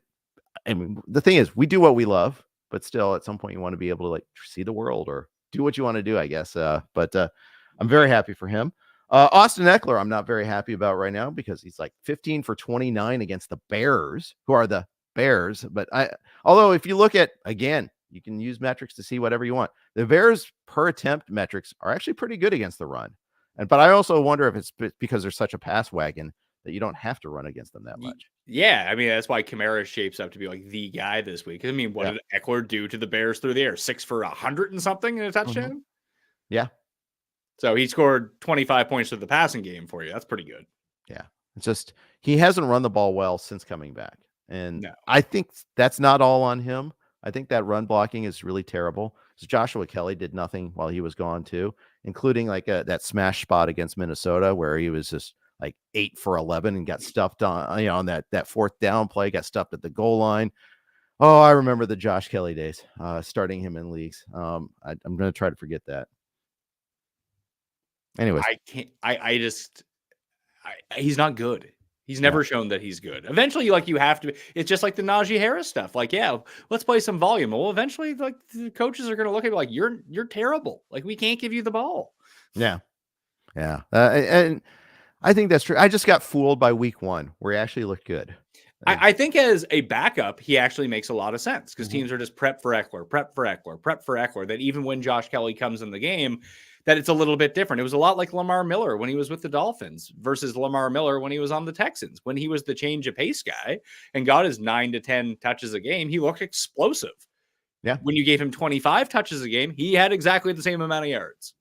the thing is, we do what we love, but still, at some point, you want to be able to see the world or do what you want to do, I guess. But I'm very happy for him. Austin Ekeler, I'm not very happy about right now because he's 15 for 29 against the Bears, who are the Bears. But although if you look at, again, you can use metrics to see whatever you want. The Bears per attempt metrics are actually pretty good against the run. But I also wonder if it's because they're such a pass wagon that you don't have to run against them that much. Yeah, I mean, that's why Kamara shapes up to be the guy this week. I mean, what did Ekeler do to the Bears through the air? 6 for 100 and something in a touchdown? Mm-hmm. Yeah. So he scored 25 points to the passing game for you. That's pretty good. Yeah. It's just he hasn't run the ball well since coming back. And I think that's not all on him. I think that run blocking is really terrible. So Joshua Kelly did nothing while he was gone too, including that smash spot against Minnesota where he was just 8 for 11 and got stuffed on that fourth down play, got stuffed at the goal line. Oh, I remember the Josh Kelly days, starting him in leagues. I'm going to try to forget that. Anyways, I can't. He's not good. He's never shown that he's good. Eventually, you have to. It's just like the Najee Harris stuff. Let's play some volume. Well, eventually, the coaches are going to look at you you're terrible. We can't give you the ball. Yeah, and I think that's true. I just got fooled by week 1 where he actually looked good. I think as a backup, he actually makes a lot of sense because teams are just prep for Ekeler. That even when Josh Kelly comes in the game, that it's a little bit different. It was a lot like Lamar Miller when he was with the Dolphins versus Lamar Miller when he was on the Texans. When he was the change of pace guy and got his 9 to 10 touches a game, he looked explosive. Yeah. When you gave him 25 touches a game, he had exactly the same amount of yards.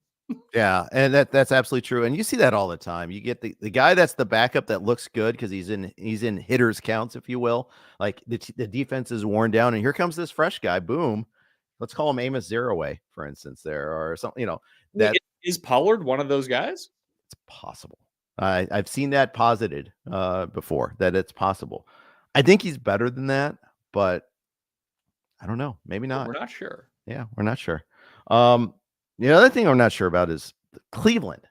Yeah, and that's absolutely true. And you see that all the time. You get the guy that's the backup that looks good because he's in hitters counts, if you will. The defense is worn down, and here comes this fresh guy. Boom. Let's call him Amos Zeraway, for instance, there or something. That is Pollard one of those guys? It's possible. I've seen that posited before, that it's possible. I think he's better than that, but I don't know. Maybe not. We're not sure. Yeah, we're not sure. The other thing I'm not sure about is Cleveland.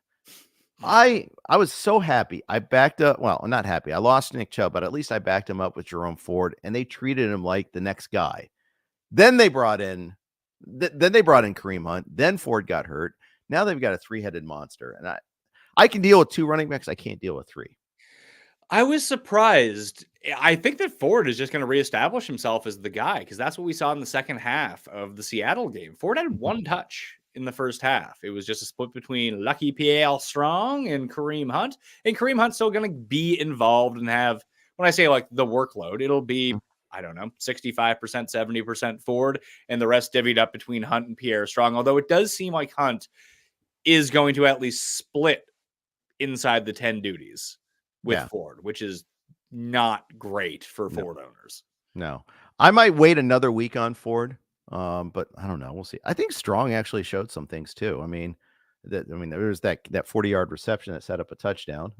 I was so happy. I backed up. Well, I'm not happy. I lost Nick Chubb, but at least I backed him up with Jerome Ford, and they treated him like the next guy. Then they brought in Kareem Hunt. Then Ford got hurt. Now they've got a 3-headed monster, and I can deal with 2 running backs. I can't deal with 3. I was surprised. I think that Ford is just going to reestablish himself as the guy because that's what we saw in the second half of the Seattle game. Ford had one touch in the first half. It was just a split between Lucky Pierre Strong and Kareem Hunt. And Kareem Hunt's still going to be involved and have, when I say like the workload, it'll be, I don't know, 65%, 70% Ford, and the rest divvied up between Hunt and Pierre Strong. Although it does seem like Hunt is going to at least split inside the 10 duties with Ford, which is not great for Ford owners. No, I might wait another week on Ford, but I don't know. We'll see. I think Strong actually showed some things too. I mean, there was that 40-yard reception that set up a touchdown.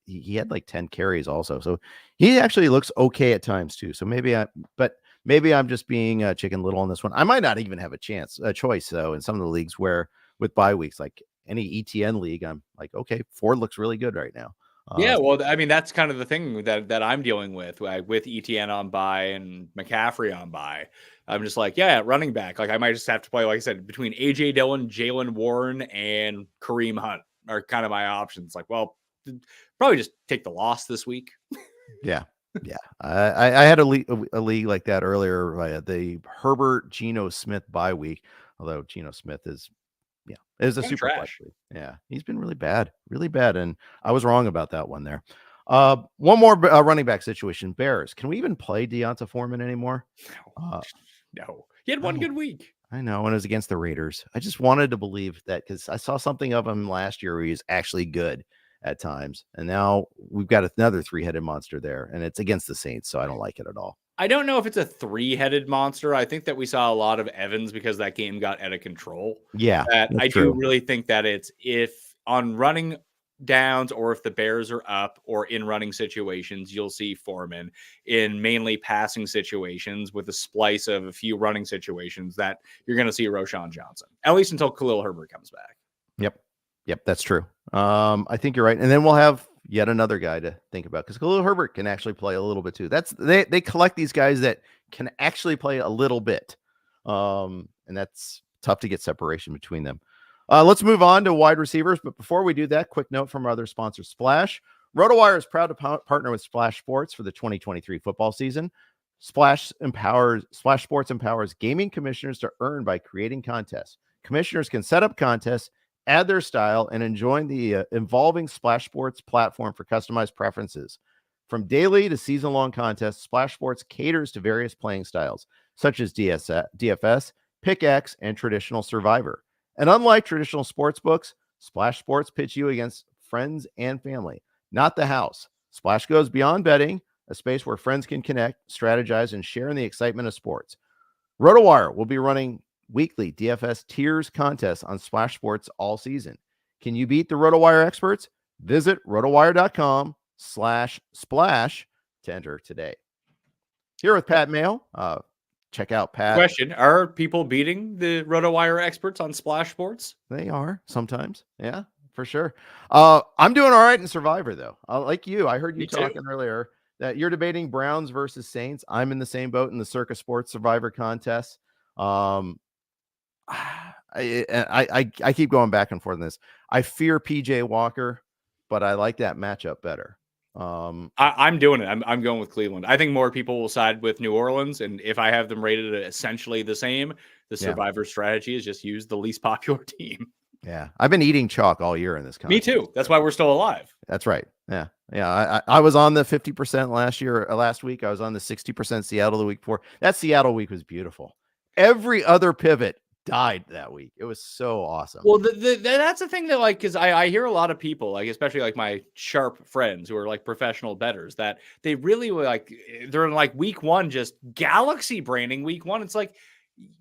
He had like 10 carries also, so he actually looks okay at times too. So maybe I'm just being chicken little on this one. I might not even have a choice though in some of the leagues where with bye weeks, like any ETN league, I'm like, okay, Ford looks really good right now. Yeah, well, I mean, that's kind of the thing that I'm dealing with ETN on bye and McCaffrey on bye. I'm just like, yeah, running back. Like I might just have to play, like I said, between AJ Dillon, Jalen Warren, and Kareem Hunt are kind of my options. Like, well, probably just take the loss this week. Yeah. I had a league like that earlier, the Herbert Geno Smith bye week. Although Geno Smith is a super flex league. Yeah, he's been really bad, and I was wrong about that one there. One more running back situation. Bears. Can we even play Deonta Foreman anymore? No. He had one good week. I know, and it was against the Raiders. I just wanted to believe that because I saw something of him last year where he was actually good at times, and now we've got another three-headed monster there, and it's against the Saints, so I don't like it at all. I don't know if it's a three-headed monster. I think that we saw a lot of Evans because that game got out of control. Yeah, I do really think that it's if on running downs or if the Bears are up or in running situations, you'll see Foreman. In mainly passing situations with a splice of a few running situations that you're going to see Roschon Johnson, at least until Khalil Herbert comes back. Yep, that's true. I think you're right. And then we'll have yet another guy to think about because Khalil Herbert can actually play a little bit too. They collect these guys that can actually play a little bit. And that's tough to get separation between them. Let's move on to wide receivers. But before we do that, quick note from our other sponsor, Splash. RotoWire is proud to partner with Splash Sports for the 2023 football season. Splash Sports empowers gaming commissioners to earn by creating contests. Commissioners can set up contests, add their style, and enjoy the evolving Splash Sports platform for customized preferences. From daily to season-long contests, Splash Sports caters to various playing styles, such as DFS, Pick-X, and traditional Survivor. And unlike traditional sports books, Splash Sports pits you against friends and family, not the house. Splash goes beyond betting, a space where friends can connect, strategize, and share in the excitement of sports. RotoWire will be running weekly DFS tiers contests on Splash Sports all season. Can you beat the RotoWire experts? Visit rotowire.com/splash to enter today. Here with Pat Mayo. Check out Pat. Question: are people beating the RotoWire experts on Splash Sports? They are sometimes. Yeah, for sure. I'm doing all right in Survivor, though. Like you, I heard you talking earlier that you're debating Browns versus Saints. I'm in the same boat in the Circa Sports Survivor contest. I keep going back and forth on this. I fear PJ Walker, but I like that matchup better. I'm doing it. I'm going with Cleveland. I think more people will side with New Orleans, and if I have them rated essentially the same, the Survivor strategy is just use the least popular team. Yeah, I've been eating chalk all year in this contest. Me too. That's why we're still alive. That's right. Yeah. I was on the 50% last week. I was on the 60% Seattle the week before. That Seattle week was beautiful. Every other pivot died that week. It was so awesome. Well, that's the thing that because I hear a lot of people, like especially like my sharp friends who are like professional bettors, that they really they're in like week one, just galaxy branding week one. It's like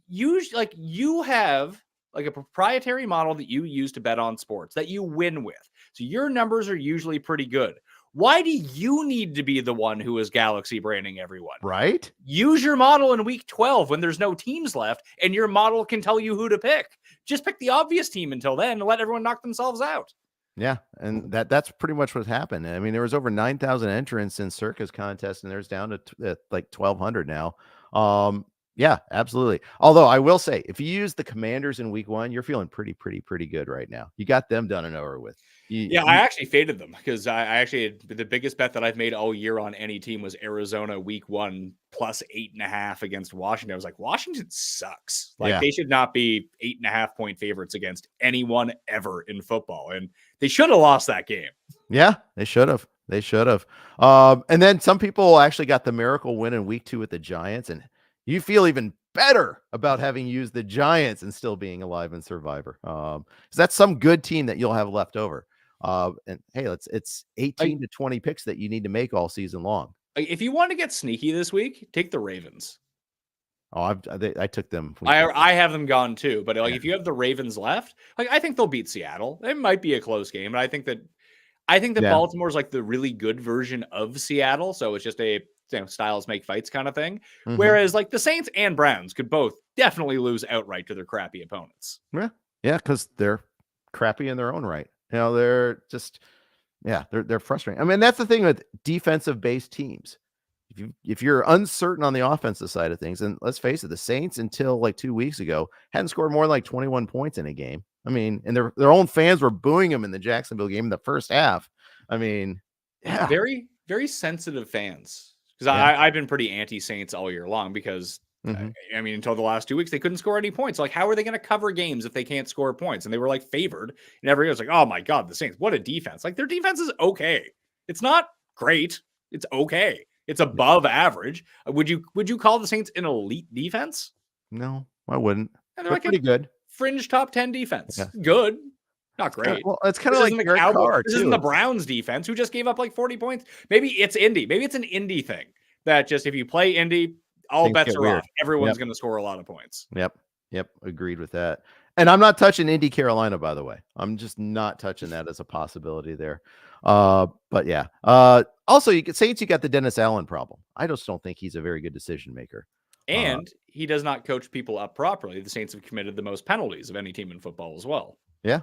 you have like a proprietary model that you use to bet on sports that you win with. So your numbers are usually pretty good. Why do you need to be the one who is galaxy branding everyone? Right? Use your model in week 12 when there's no teams left and your model can tell you who to pick. Just pick the obvious team until then and let everyone knock themselves out. Yeah, and that's pretty much what happened. I mean, there was over 9,000 entrants in Circa's contest, and there's down to like 1,200 now. Yeah, absolutely. Although I will say, if you use the Commanders in week 1, you're feeling pretty good right now. You got them done and over with. Yeah, I actually faded them because I actually the biggest bet that I've made all year on any team was Arizona week 1 plus 8.5 against Washington. I was like, Washington sucks. Like they should not be 8.5 point favorites against anyone ever in football. And they should have lost that game. Yeah, they should have. They should have. And then some people actually got the miracle win in week 2 with the Giants, and you feel even better about having used the Giants and still being alive in Survivor. So that's some good team that you'll have left over. And hey, it's 18 to 20 picks that you need to make all season long. If you want to get sneaky this week, take the Ravens. Oh, I took them. I have them gone too, but if you have the Ravens left, I think they'll beat Seattle. It might be a close game, but I think that Baltimore's like the really good version of Seattle. So it's just a styles make fights kind of thing. Mm-hmm. Whereas like the Saints and Browns could both definitely lose outright to their crappy opponents. Yeah, because they're crappy in their own right. They're just, they're frustrating. I mean, that's the thing with defensive based teams. If you're uncertain on the offensive side of things, and let's face it, the Saints until like 2 weeks ago hadn't scored more than like 21 points in a game. I mean, and their own fans were booing them in the Jacksonville game in the first half. I mean, very, very sensitive fans. Because I've been pretty anti-Saints all year long because, I mean, until the last 2 weeks, they couldn't score any points. Like, how are they going to cover games if they can't score points? And they were like favored. And everyone was like, oh my God, the Saints, what a defense. Like, their defense is okay. It's not great. It's okay. It's above average. Would you call the Saints an elite defense? No, I wouldn't. They're like pretty good. Fringe top 10 defense. Yeah. Good. Not great. Well, it's kind of like Derek Carr, this isn't the Browns defense who just gave up like 40 points. Maybe it's Indy. Maybe it's an Indy thing that just if you play Indy, all bets are off. Everyone's going to score a lot of points. Yep. Agreed with that. And I'm not touching Indy, Carolina, by the way. I'm just not touching that as a possibility there. But yeah. Also, Saints, you got the Dennis Allen problem. I just don't think he's a very good decision maker. And he does not coach people up properly. The Saints have committed the most penalties of any team in football as well. Yeah.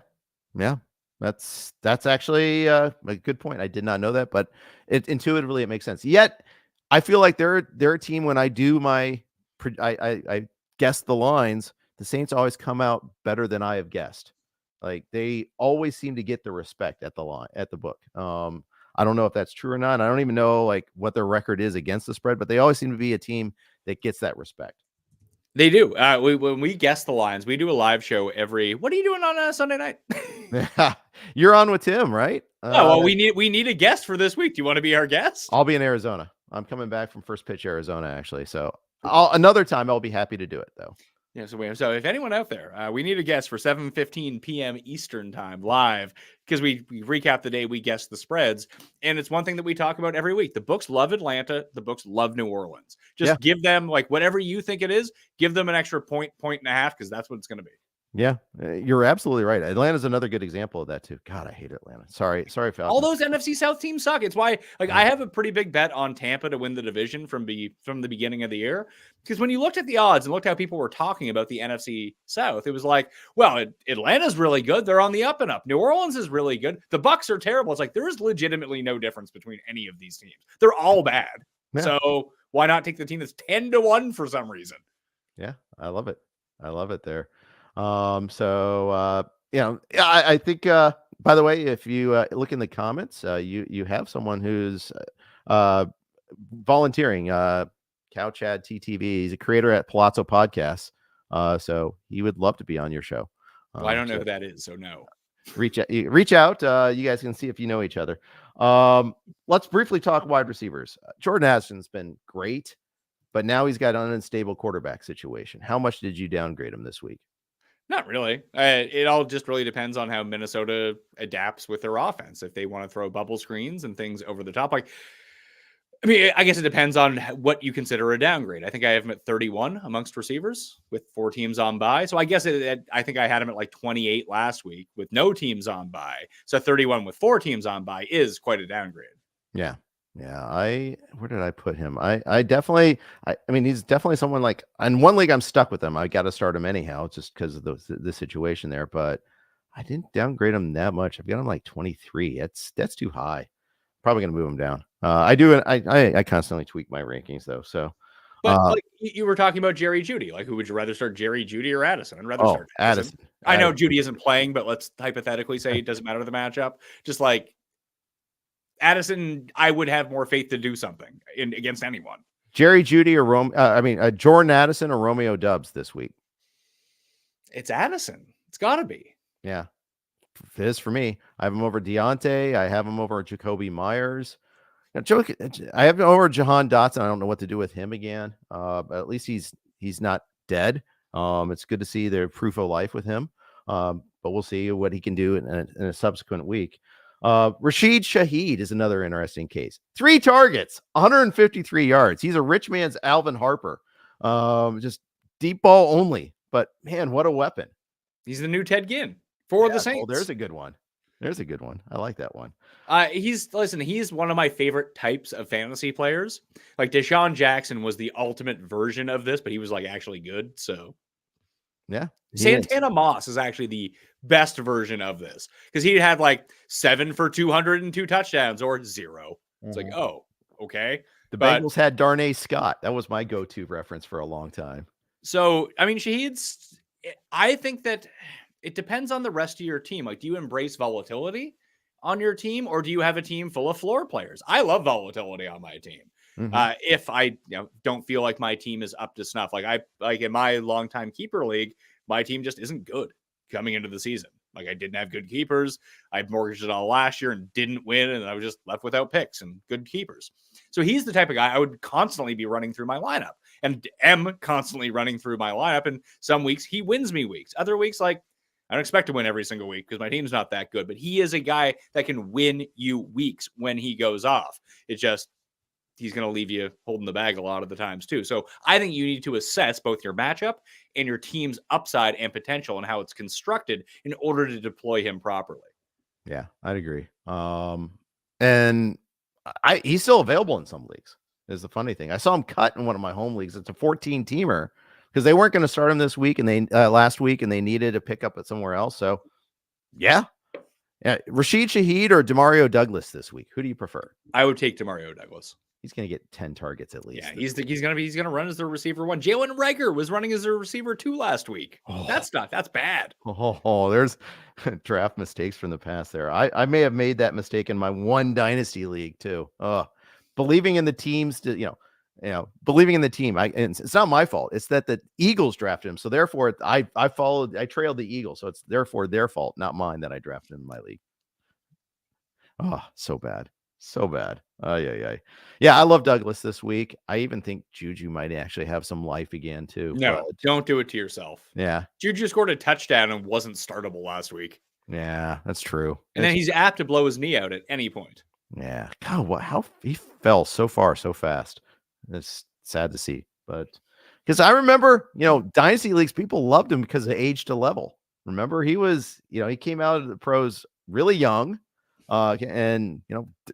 That's actually a good point. I did not know that, but intuitively it makes sense. Yet I feel like they're a team when I do I guess the lines, the Saints always come out better than I have guessed. Like they always seem to get the respect at the book. I don't know if that's true or not. I don't even know like what their record is against the spread, but they always seem to be a team that gets that respect. They do. When we guess the lines, we do a live show what are you doing on Sunday night? You're on with Tim, right? Well, we need a guest for this week. Do you want to be our guest? I'll be in Arizona. I'm coming back from First Pitch, Arizona, actually. So another time I'll be happy to do it though. Yeah, so if anyone out there, we need a guest for 7:15 p.m. Eastern time live because we recap the day we guess the spreads. And it's one thing that we talk about every week. The books love Atlanta. The books love New Orleans. Just give them like whatever you think it is, give them an extra point and a half because that's what it's going to be. Yeah, you're absolutely right. Atlanta's another good example of that too. God, I hate Atlanta. Sorry, Falcons. All those NFC South teams suck. It's why, I have a pretty big bet on Tampa to win the division from the beginning of the year. Because when you looked at the odds and looked how people were talking about the NFC South, it was like, well, Atlanta's really good. They're on the up and up. New Orleans is really good. The Bucs are terrible. It's like there is legitimately no difference between any of these teams. They're all bad. Yeah. So why not take the team that's 10-1 for some reason? Yeah, I love it. There. I think, by the way, if you look in the comments, you have someone who's volunteering, Cow Chad TTV. He's a creator at Palazzo Podcasts. So he would love to be on your show. Well, I don't know who that is, so no. Reach out. You guys can see if you know each other. Let's briefly talk wide receivers. Jordan Addison's been great, but now he's got an unstable quarterback situation. How much did you downgrade him this week? Not really. It all just really depends on how Minnesota adapts with their offense. If they want to throw bubble screens and things over the top, I guess it depends on what you consider a downgrade. I think I have him at 31 amongst receivers with 4 teams on bye. So I guess I think I had him at like 28 last week with no teams on bye. So 31 with 4 teams on bye is quite a downgrade. Yeah. Where did I put him? I definitely, he's definitely someone like, in one league I'm stuck with him. I got to start him anyhow, just because of the situation there, but I didn't downgrade him that much. I've got him like 23. That's too high. Probably going to move him down. I constantly tweak my rankings though. So, But like you were talking about Jerry Jeudy. Like, who would you rather start, Jerry Jeudy or Addison? I'd rather start Addison. I know Jeudy isn't playing, but let's hypothetically say it doesn't matter the matchup. Just like Addison, I would have more faith to do something against anyone. Jerry Jeudy or Jordan Addison or Romeo Dobbs this week. It's Addison. It's got to be. Yeah, it is for me. I have him over Deontay. I have him over Jacoby Myers. I have him over Jahan Dotson. I don't know what to do with him again. But at least he's not dead. It's good to see the proof of life with him. But we'll see what he can do in a subsequent week. Rasheed Shaheed is another interesting case. 3 targets, 153 yards. He's a rich man's Alvin Harper. Just deep ball only. But man, what a weapon. He's the new Ted Ginn for the Saints. Oh, there's a good one. I like that one. He's one of my favorite types of fantasy players. Like Deshaun Jackson was the ultimate version of this, but he was like actually good. So yeah, Santana Moss is actually the best version of this because he had like 7 for 202 touchdowns or 0. It's like, oh, okay. The Bengals had Darnay Scott. That was my go-to reference for a long time. So, I mean, I think that it depends on the rest of your team. Like, do you embrace volatility on your team, or do you have a team full of floor players? I love volatility on my team. If I don't feel like my team is up to snuff, like in my longtime keeper league, my team just isn't good coming into the season. Like, I didn't have good keepers. I mortgaged it all last year and didn't win, and I was just left without picks and good keepers. So he's the type of guy I would constantly be running through my lineup, and am constantly running through my lineup. And some weeks he wins me weeks. Other weeks, like, I don't expect to win every single week because my team's not that good, but he is a guy that can win you weeks when he goes off. It's just, he's going to leave you holding the bag a lot of the times too. So I think you need to assess both your matchup and your team's upside and potential and how it's constructed in order to deploy him properly. Yeah, I'd agree. And he's still available in some leagues is the funny thing. I saw him cut in one of my home leagues. It's a 14-teamer because they weren't going to start him this week and last week, and they needed a pickup at somewhere else. So yeah. Rasheed Shaheed or Demario Douglas this week. Who do you prefer? I would take Demario Douglas. He's going to get 10 targets at least. Yeah, he's going to run as the receiver 1. Jalen Reagor was running as a receiver 2 last week. That's bad. There's draft mistakes from the past there. I may have made that mistake in my one dynasty league too. Believing in the teams believing in the team. It's not my fault. It's that the Eagles drafted him. So therefore I trailed the Eagles. So it's therefore their fault, not mine, that I drafted him in my league. Oh, so bad. So bad. Yeah, I love Douglas this week. I even think Juju might actually have some life again too. No, don't do it to yourself. Yeah. Juju scored a touchdown and wasn't startable last week. Yeah, that's true. And then he's apt to blow his knee out at any point. Yeah. God, how he fell so far so fast. It's sad to see. But because I remember, dynasty leagues, people loved him because of age to level. Remember, he was, he came out of the pros really young. And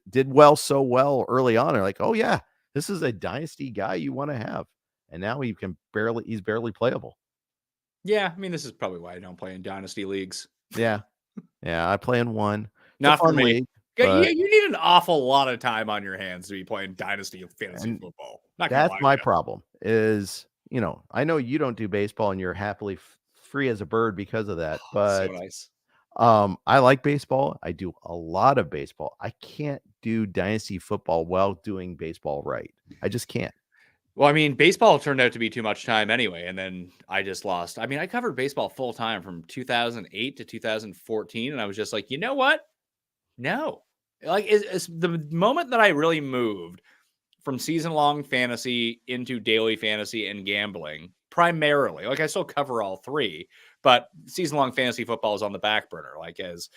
did so well early on. They're like, oh yeah, this is a dynasty guy you want to have. And now he's barely playable. Yeah, I mean, this is probably why I don't play in dynasty leagues. Yeah, I play in one. Not for me. League, but you need an awful lot of time on your hands to be playing dynasty fantasy football. That's my problem. Is I know you don't do baseball and you're happily free as a bird because of that. But so nice. I like baseball. I do a lot of baseball. I can't do dynasty football while doing baseball right. I just can't. Well, I mean, baseball turned out to be too much time anyway, and then I just lost. I mean, I covered baseball full time from 2008 to 2014, and I was just like, you know what? No. Like, it's the moment that I really moved from season-long fantasy into daily fantasy and gambling, primarily. Like, I still cover all 3, but season-long fantasy football is on the back burner. Like, as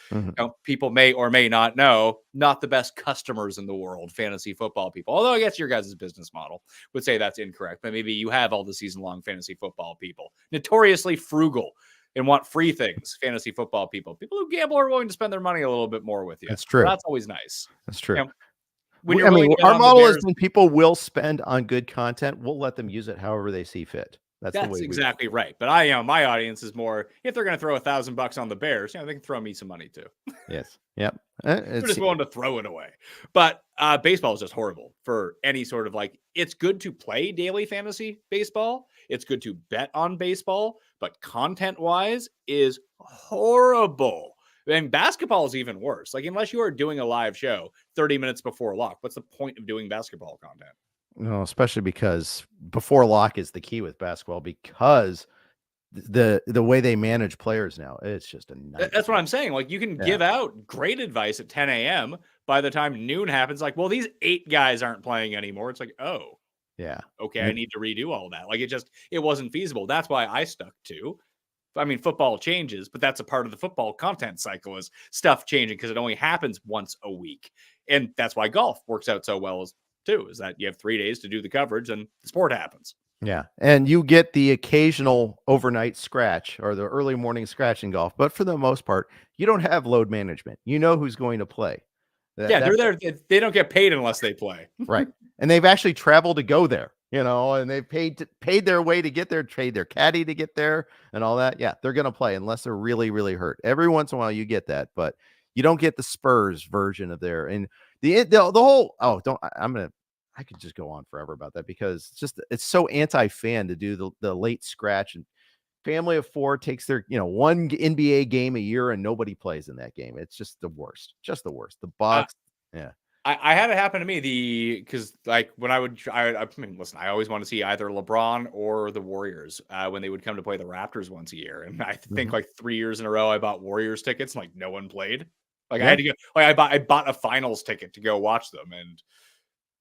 people may or may not know, not the best customers in the world, fantasy football people. Although I guess your guys' business model would say that's incorrect, but maybe you have all the season-long fantasy football people. Notoriously frugal and want free things, fantasy football people. People who gamble are willing to spend their money a little bit more with you. That's true. So that's always nice. That's true. Our model is when people will spend on good content, we'll let them use it however they see fit. That's exactly right. But my audience is more, if they're going to throw $1,000 on the Bears, they can throw me some money too. Yes. Yep. They're just willing to throw it away. But baseball is just horrible for any sort of it's good to play daily fantasy baseball. It's good to bet on baseball, but content wise is horrible. And basketball is even worse. Unless you are doing a live show 30 minutes before lock, what's the point of doing basketball content? No, especially because before lock is the key with basketball, because the way they manage players now, it's just a nightmare. That's what I'm saying. You can give out great advice at 10 a.m. By the time noon happens, well, these 8 guys aren't playing anymore. It's oh, yeah, okay, I need to redo all that. It wasn't feasible. That's why I stuck to. Football changes, but that's a part of the football content cycle, is stuff changing, because it only happens once a week. And that's why golf works out so well too, is that you have 3 days to do the coverage and the sport happens. Yeah. And you get the occasional overnight scratch or the early morning scratch in golf, but for the most part, you don't have load management. You know who's going to play. They're there. They don't get paid unless they play. Right. And they've actually traveled to go there, and they've paid their way to get there, paid their caddy to get there and all that. Yeah, they're going to play unless they're really, really hurt. Every once in a while you get that, but you don't get the Spurs version of there. And the whole, I could just go on forever about that, because it's so anti-fan to do the late scratch, and family of 4 takes their, one NBA game a year and nobody plays in that game. It's just the worst, the Bucks. Yeah. I had it happen to me because when I listen, I always want to see either LeBron or the Warriors when they would come to play the Raptors once a year. And I think 3 years in a row, I bought Warriors tickets. No one played. I had to go, I bought a finals ticket to go watch them. And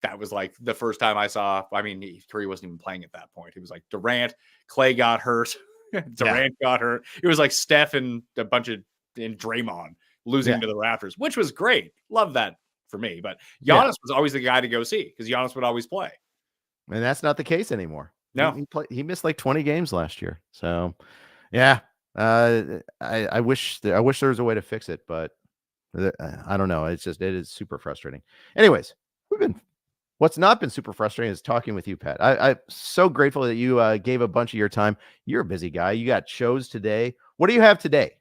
that was the first time I saw, Curry wasn't even playing at that point. He was Durant, Clay got hurt. Durant got hurt. It was Steph and a bunch of Draymond losing to the Raptors, which was great. Love that for me. But Giannis was always the guy to go see, because Giannis would always play. And that's not the case anymore. No, he missed 20 games last year. So yeah, I wish there was a way to fix it, but I don't know. It is super frustrating. Anyways, what's not been super frustrating is talking with you, Pat. I'm so grateful that you gave a bunch of your time. You're a busy guy. You got shows today. What do you have today?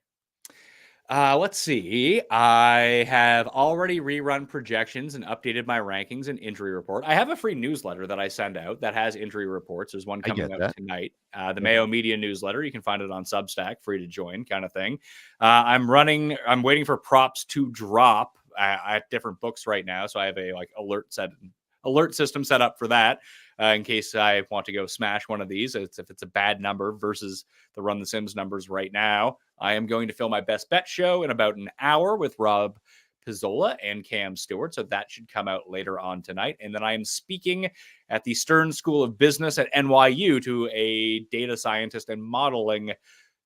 Let's see. I have already rerun projections and updated my rankings and injury report. I have a free newsletter that I send out that has injury reports. There's one coming out tonight. The Mayo Media newsletter. You can find it on Substack, free to join kind of thing. I'm waiting for props to drop at different books right now. So I have a alert system set up for that in case I want to go smash one of these. If it's a bad number versus the Run the Sims numbers right now. I am going to film my best bet show in about an hour with Rob Pizzola and Cam Stewart. So that should come out later on tonight. And then I am speaking at the Stern School of Business at NYU to a data scientist and modeling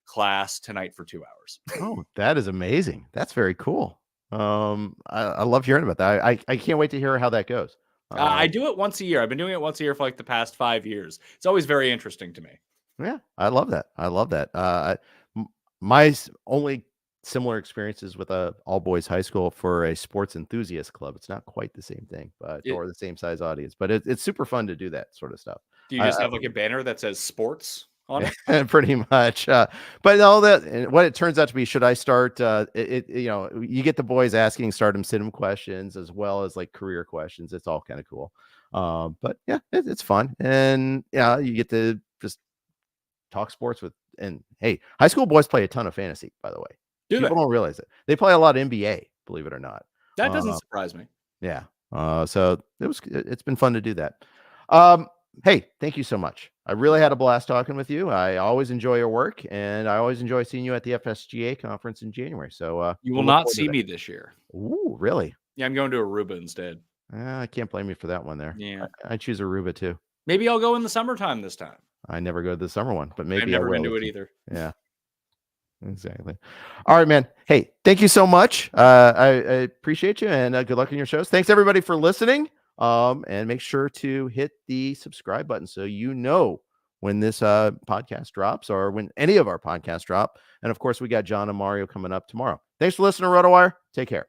class tonight for 2 hours. Oh, that is amazing. That's very cool. I love hearing about that. I can't wait to hear how that goes. I do it once a year. I've been doing it once a year for the past 5 years. It's always very interesting to me. Yeah, I love that. My only similar experiences with a all boys high school for a sports enthusiast club. It's not quite the same thing, or the same size audience, but it's super fun to do that sort of stuff. Do you just have a banner that says sports on it? Pretty much. But all that, what it turns out to be, should I start, you get the boys asking stardom sit-em questions as well as career questions. It's all kind of cool. But yeah, it's fun. And you get to just talk sports and hey, high school boys play a ton of fantasy, by the way. People don't realize it. They play a lot of NBA, believe it or not. That doesn't surprise me. Yeah. So it's been fun to do that. Hey, thank you so much. I really had a blast talking with you. I always enjoy your work, and I always enjoy seeing you at the FSGA conference in January. So you will not see me this year. Ooh, really? Yeah, I'm going to Aruba instead. I can't blame you for that one there. Yeah, I choose Aruba too. Maybe I'll go in the summertime this time. I never go to the summer one, but maybe I've never been to it either. Yeah, exactly. All right, man. Hey, thank you so much. I appreciate you, and good luck in your shows. Thanks everybody for listening. And make sure to hit the subscribe button so you know when this podcast drops or when any of our podcasts drop. And of course, we got John and Mario coming up tomorrow. Thanks for listening to RotoWire. Take care.